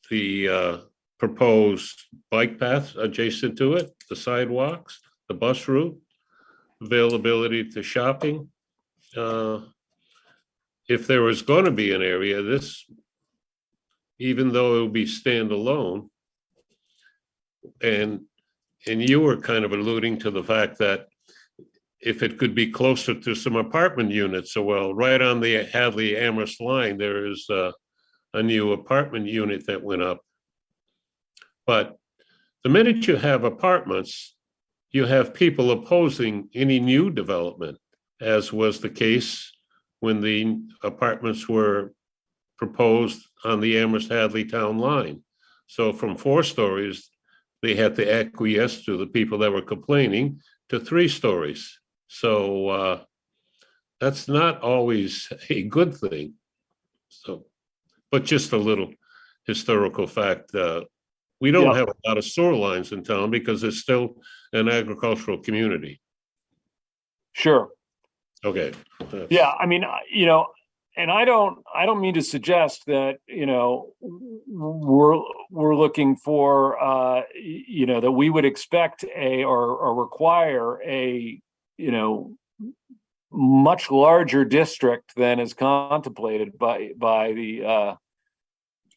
the proposed bike paths adjacent to it, the sidewalks, the bus route, availability to shopping. If there was going to be an area, this, even though it would be standalone, and you were kind of alluding to the fact that if it could be closer to some apartment units, so well, right on the Hadley Amherst line, there is a new apartment unit that went up. But the minute you have apartments, you have people opposing any new development, as was the case when the apartments were proposed on the Amherst-Hadley town line. So from 4 stories, they had to acquiesce to the people that were complaining to 3 stories. So that's not always a good thing. So, but just a little historical fact. We don't have a lot of sewer lines in town because it's still an agricultural community. Sure. Okay. Yeah, I mean, and I don't mean to suggest that, we're looking for, that we would expect or require a, much larger district than is contemplated by the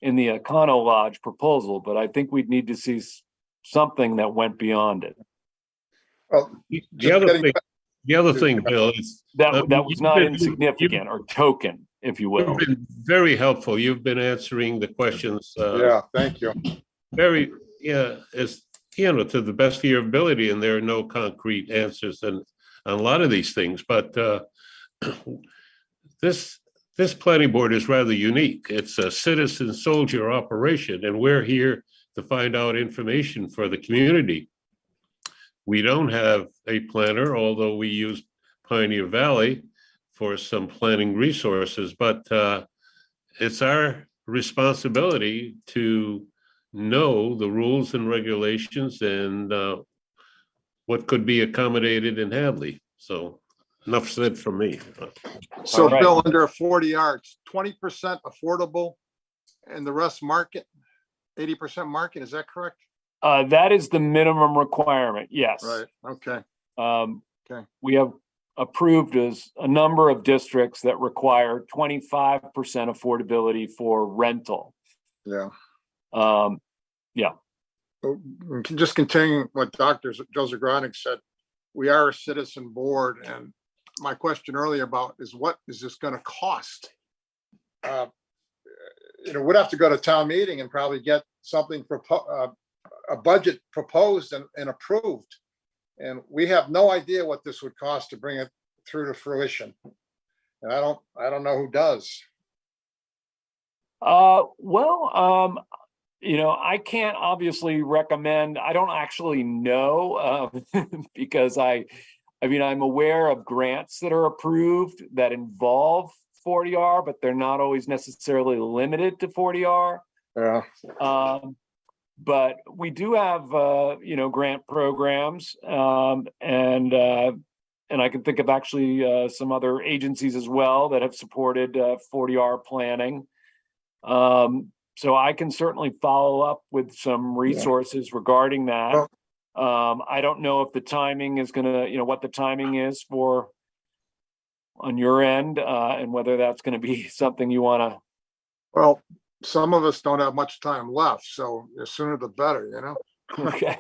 in the Econo Lodge proposal, but I think we'd need to see something that went beyond it. Well, The other thing, Bill, is that was not insignificant or token, if you will. You've been very helpful. You've been answering the questions. Yeah, thank you. As to the best of your ability, and there are no concrete answers on a lot of these things. But this planning board is rather unique. It's a citizen soldier operation, and we're here to find out information for the community. We don't have a planner, although we use Pioneer Valley for some planning resources, but it's our responsibility to know the rules and regulations and what could be accommodated in Hadley. So enough said from me. So All right. Bill, under a 40R, it's 20% affordable and the rest market, 80% market, is that correct? That is the minimum requirement, yes. Right, okay. Okay. We have approved as a number of districts that require 25% affordability for rental. Yeah. Yeah. Just continuing what Dr. Joe Zagranik said, we are a citizen board, and my question earlier about is what is this going to cost? We'd have to go to town meeting and probably get something, a budget proposed and approved. And we have no idea what this would cost to bring it through to fruition. And I don't know who does. I can't obviously recommend, I don't actually know, because I'm aware of grants that are approved that involve 40R, but they're not always necessarily limited to 40R. Yeah. But we do have, grant programs, and I can think of actually some other agencies as well that have supported 40R planning. So I can certainly follow up with some resources regarding that. I don't know if the timing is what the timing is for on your end, and whether that's going to be something you want to. Well, some of us don't have much time left, so the sooner the better, Okay.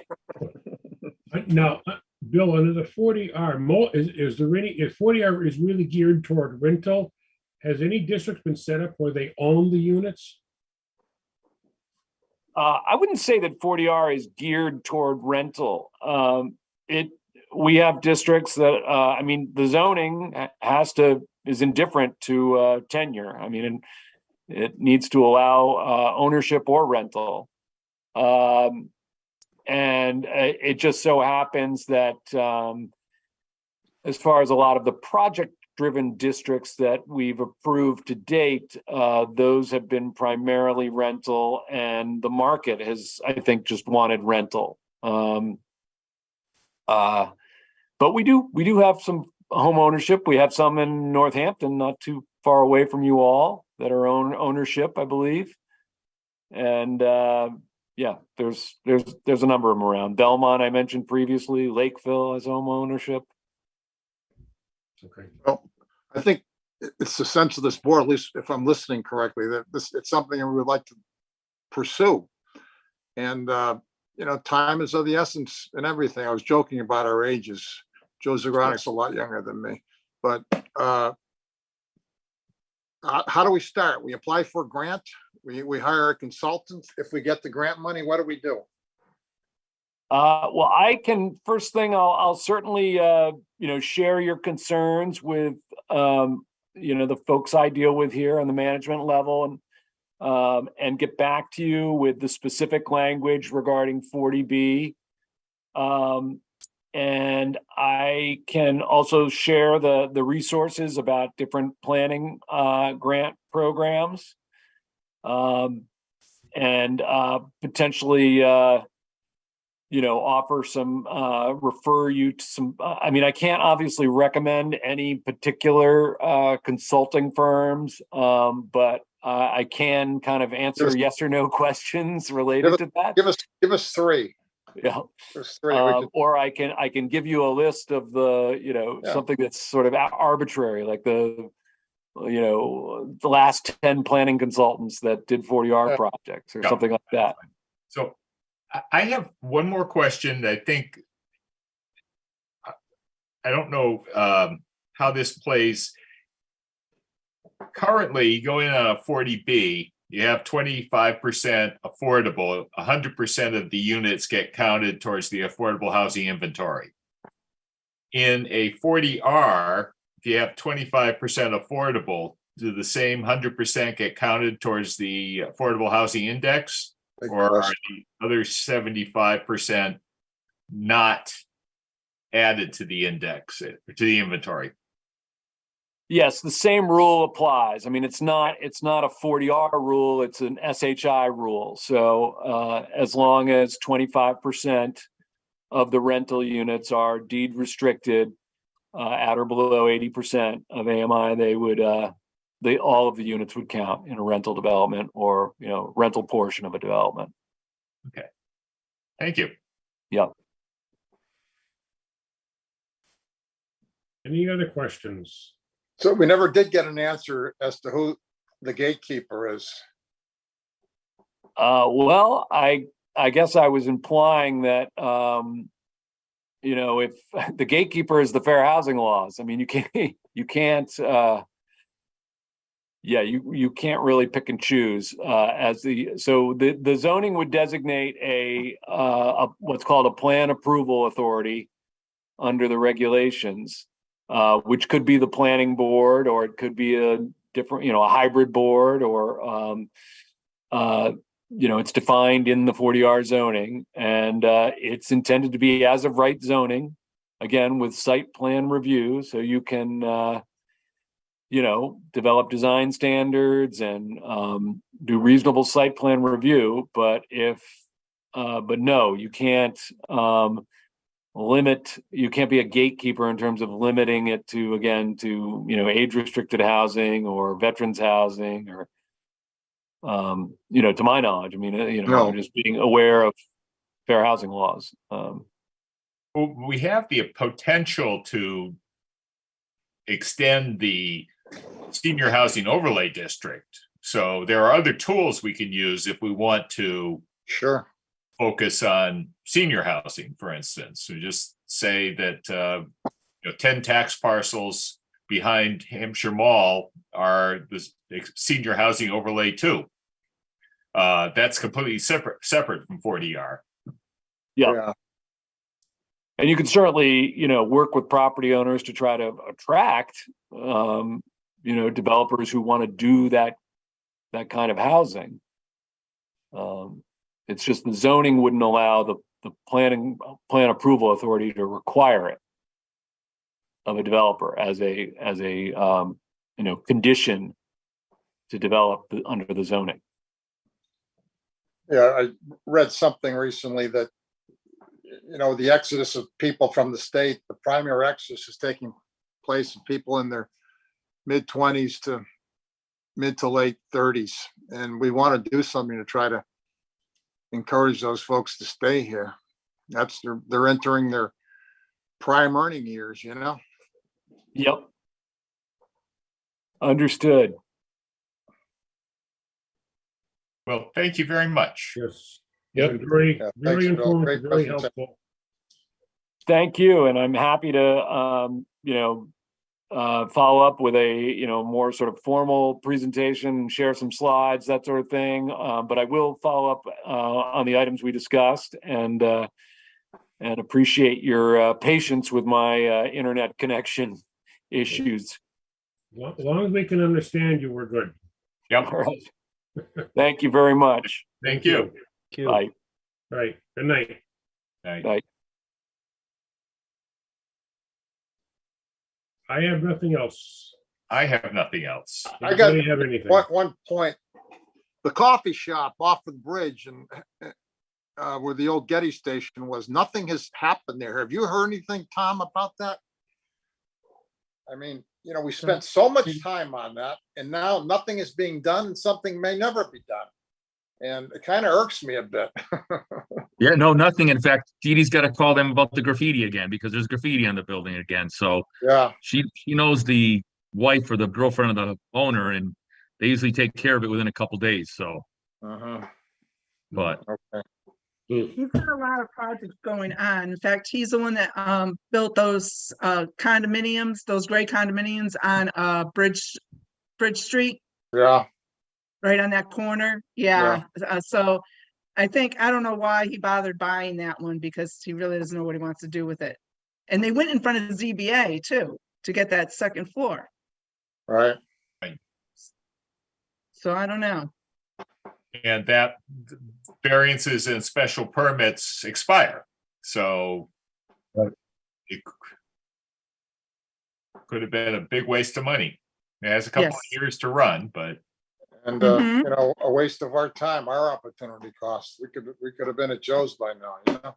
Now, Bill, under the 40R, is there any, if 40R is really geared toward rental, has any district been set up where they own the units? I wouldn't say that 40R is geared toward rental. We have districts that, the zoning is indifferent to tenure. And it needs to allow ownership or rental. And it just so happens that as far as a lot of the project-driven districts that we've approved to date, those have been primarily rental, and the market has, I think, just wanted rental. But we do have some home ownership. We have some in Northampton, not too far away from you all, that are ownership, I believe. And there's a number of them around. Belmont, I mentioned previously. Lakeville has home ownership. Okay. Well, I think it's the sense of this board, at least if I'm listening correctly, that it's something we would like to pursue. And, time is of the essence and everything. I was joking about our ages. Joe Zagranik's a lot younger than me, but how do we start? We apply for a grant. We hire a consultant. If we get the grant money, what do we do? Well, first thing, I'll certainly, share your concerns with, the folks I deal with here on the management level, and get back to you with the specific language regarding 40B. And I can also share the resources about different planning grant programs, and potentially offer some, refer you to some, I can't obviously recommend any particular consulting firms, but I can kind of answer yes or no questions related to that. Give us three. Yeah. There's three. Or I can give you a list of the, something that's sort of arbitrary, like the last 10 planning consultants that did 40R projects or something like that. So I have one more question that I think, I don't know how this plays. Currently, going on a 40B, you have 25% affordable, 100% of the units get counted towards the affordable housing inventory. In a 40R, if you have 25% affordable, do the same 100% get counted towards the affordable housing index? Big Or are question. the other 75% not added to the index, to the inventory? Yes, the same rule applies. I mean, it's not a 40R rule, it's an SHI rule. So as long as 25% of the rental units are deed restricted at or below 80% of AMI, they would all of the units would count in a rental development or, you know, rental portion of a development. Thank you. Yeah. Any other questions? So we never did get an answer as to who the gatekeeper is. Well, I guess I was implying that, you know, if the gatekeeper is the fair housing laws, I mean, you can't, you can't really pick and choose, so the zoning would designate a what's called a plan approval authority under the regulations, which could be the planning board, or it could be a different, you know, a hybrid board, or you know, it's defined in the 40R zoning, and it's intended to be as of right zoning, again, with site plan review, so you can, you know, develop design standards and do reasonable site plan review. But no, you can't you can't be a gatekeeper in terms of limiting it to, again, to, you know, age restricted housing or veterans housing, or you know, to my knowledge, I mean, you know, No. just being aware of fair housing laws. Well, we have the potential to extend the senior housing overlay district. So there are other tools we can use if we want to Sure. focus on senior housing, for instance. So just say that you know, 10 tax parcels behind Hampshire Mall are the senior housing overlay too. That's completely separate from 40R. Yeah. And you can certainly, you know, work with property owners to try to attract, you know, developers who want to do that kind of housing. It's just the zoning wouldn't allow the plan approval authority to require it of a developer as a you know, condition to develop under the zoning. Yeah, I read something recently that, you know, the exodus of people from the state, the primary exodus is taking place of people in their mid-20s to mid to late 30s. And we want to do something to try to encourage those folks to stay here. They're entering their prime earning years, you know? Yep. Understood. Well, thank you very much. Yes. Yep. Very, Yeah, very thanks, Bill. informative, Great very presentation. helpful. Thank you, and I'm happy to, you know, follow up with a, you know, more sort of formal presentation, share some slides, that sort of thing. But I will follow up on the items we discussed, and appreciate your patience with my internet connection issues. As long as we can understand you, we're good. Yep. All right. Thank you very much. Thank you. Bye. Right, good night. Bye. I have nothing else. I have nothing else. I got Anybody have anything? one point. The coffee shop off the bridge and where the old Getty station was, nothing has happened there. Have you heard anything, Tom, about that? I mean, you know, we spent so much time on that, and now nothing is being done, and something may never be done. And it kind of irks me a bit. Yeah, no, nothing. In fact, Dee Dee's got to call them about the graffiti again, because there's graffiti on the building again. So Yeah, she knows the wife or the girlfriend of the owner, and they usually take care of it within a couple days. So, but okay. He's got a lot of projects going on. In fact, he's the one that built those condominiums, those gray condominiums on Bridge Street, Yeah, right on that corner. Yeah. So I don't know why he bothered buying that one, because he really doesn't know what he wants to do with it. And they went in front of the ZBA too. to get that second floor. Right. So I don't know. And that variances and special permits expire. So it could have been a big waste of money. It has a couple of Yes. years to run, but And, Mhm. you know, a waste of our time, our opportunity cost. We could have been at Joe's by now, you know?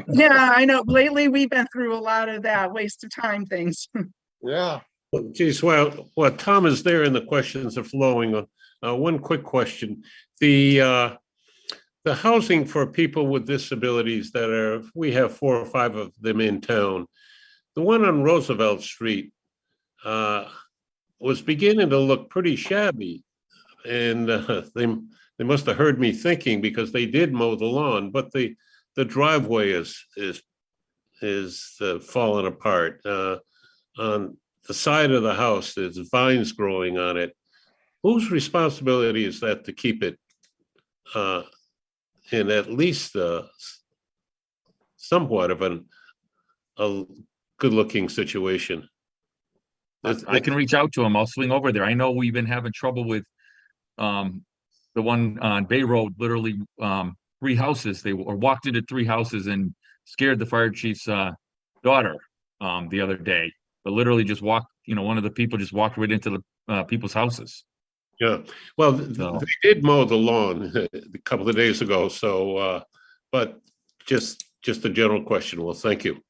Yeah, I know. Lately, we've been through a lot of that waste of time things. Yeah. Well, geez, well, Tom is there and the questions are flowing. One quick question. The housing for people with disabilities that are, we have 4 or 5 of them in town. The one on Roosevelt Street was beginning to look pretty shabby. And they must have heard me thinking because they did mow the lawn, but the driveway is falling apart. On the side of the house, there's vines growing on it. Whose responsibility is that to keep it in at least somewhat of a good-looking situation? I can reach out to him. I'll swing over there. I know we've been having trouble with the one on Bay Road, literally 3 houses. They walked into 3 houses and scared the fire chief's daughter the other day. But literally just walked, one of the people just walked right into the people's houses. Yeah, well, So- they did mow the lawn a couple of days ago, so, but just a general question. Well, thank you.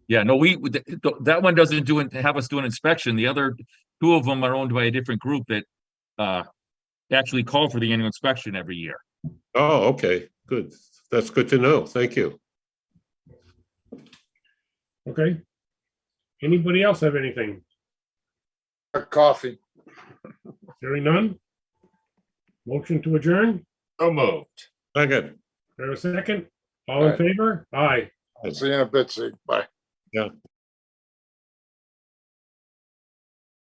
Yeah, no, that one doesn't have us do an inspection. The other 2 of them are owned by a different group that actually call for the annual inspection every year. Oh, okay, good. That's good to know. Thank you. Okay. Anybody else have anything? Coffee. Hearing none? Motion to adjourn? so moved. Second. There a second? All in Aye. favor? Aye. See you in a bit, Zeke. Bye. Yeah.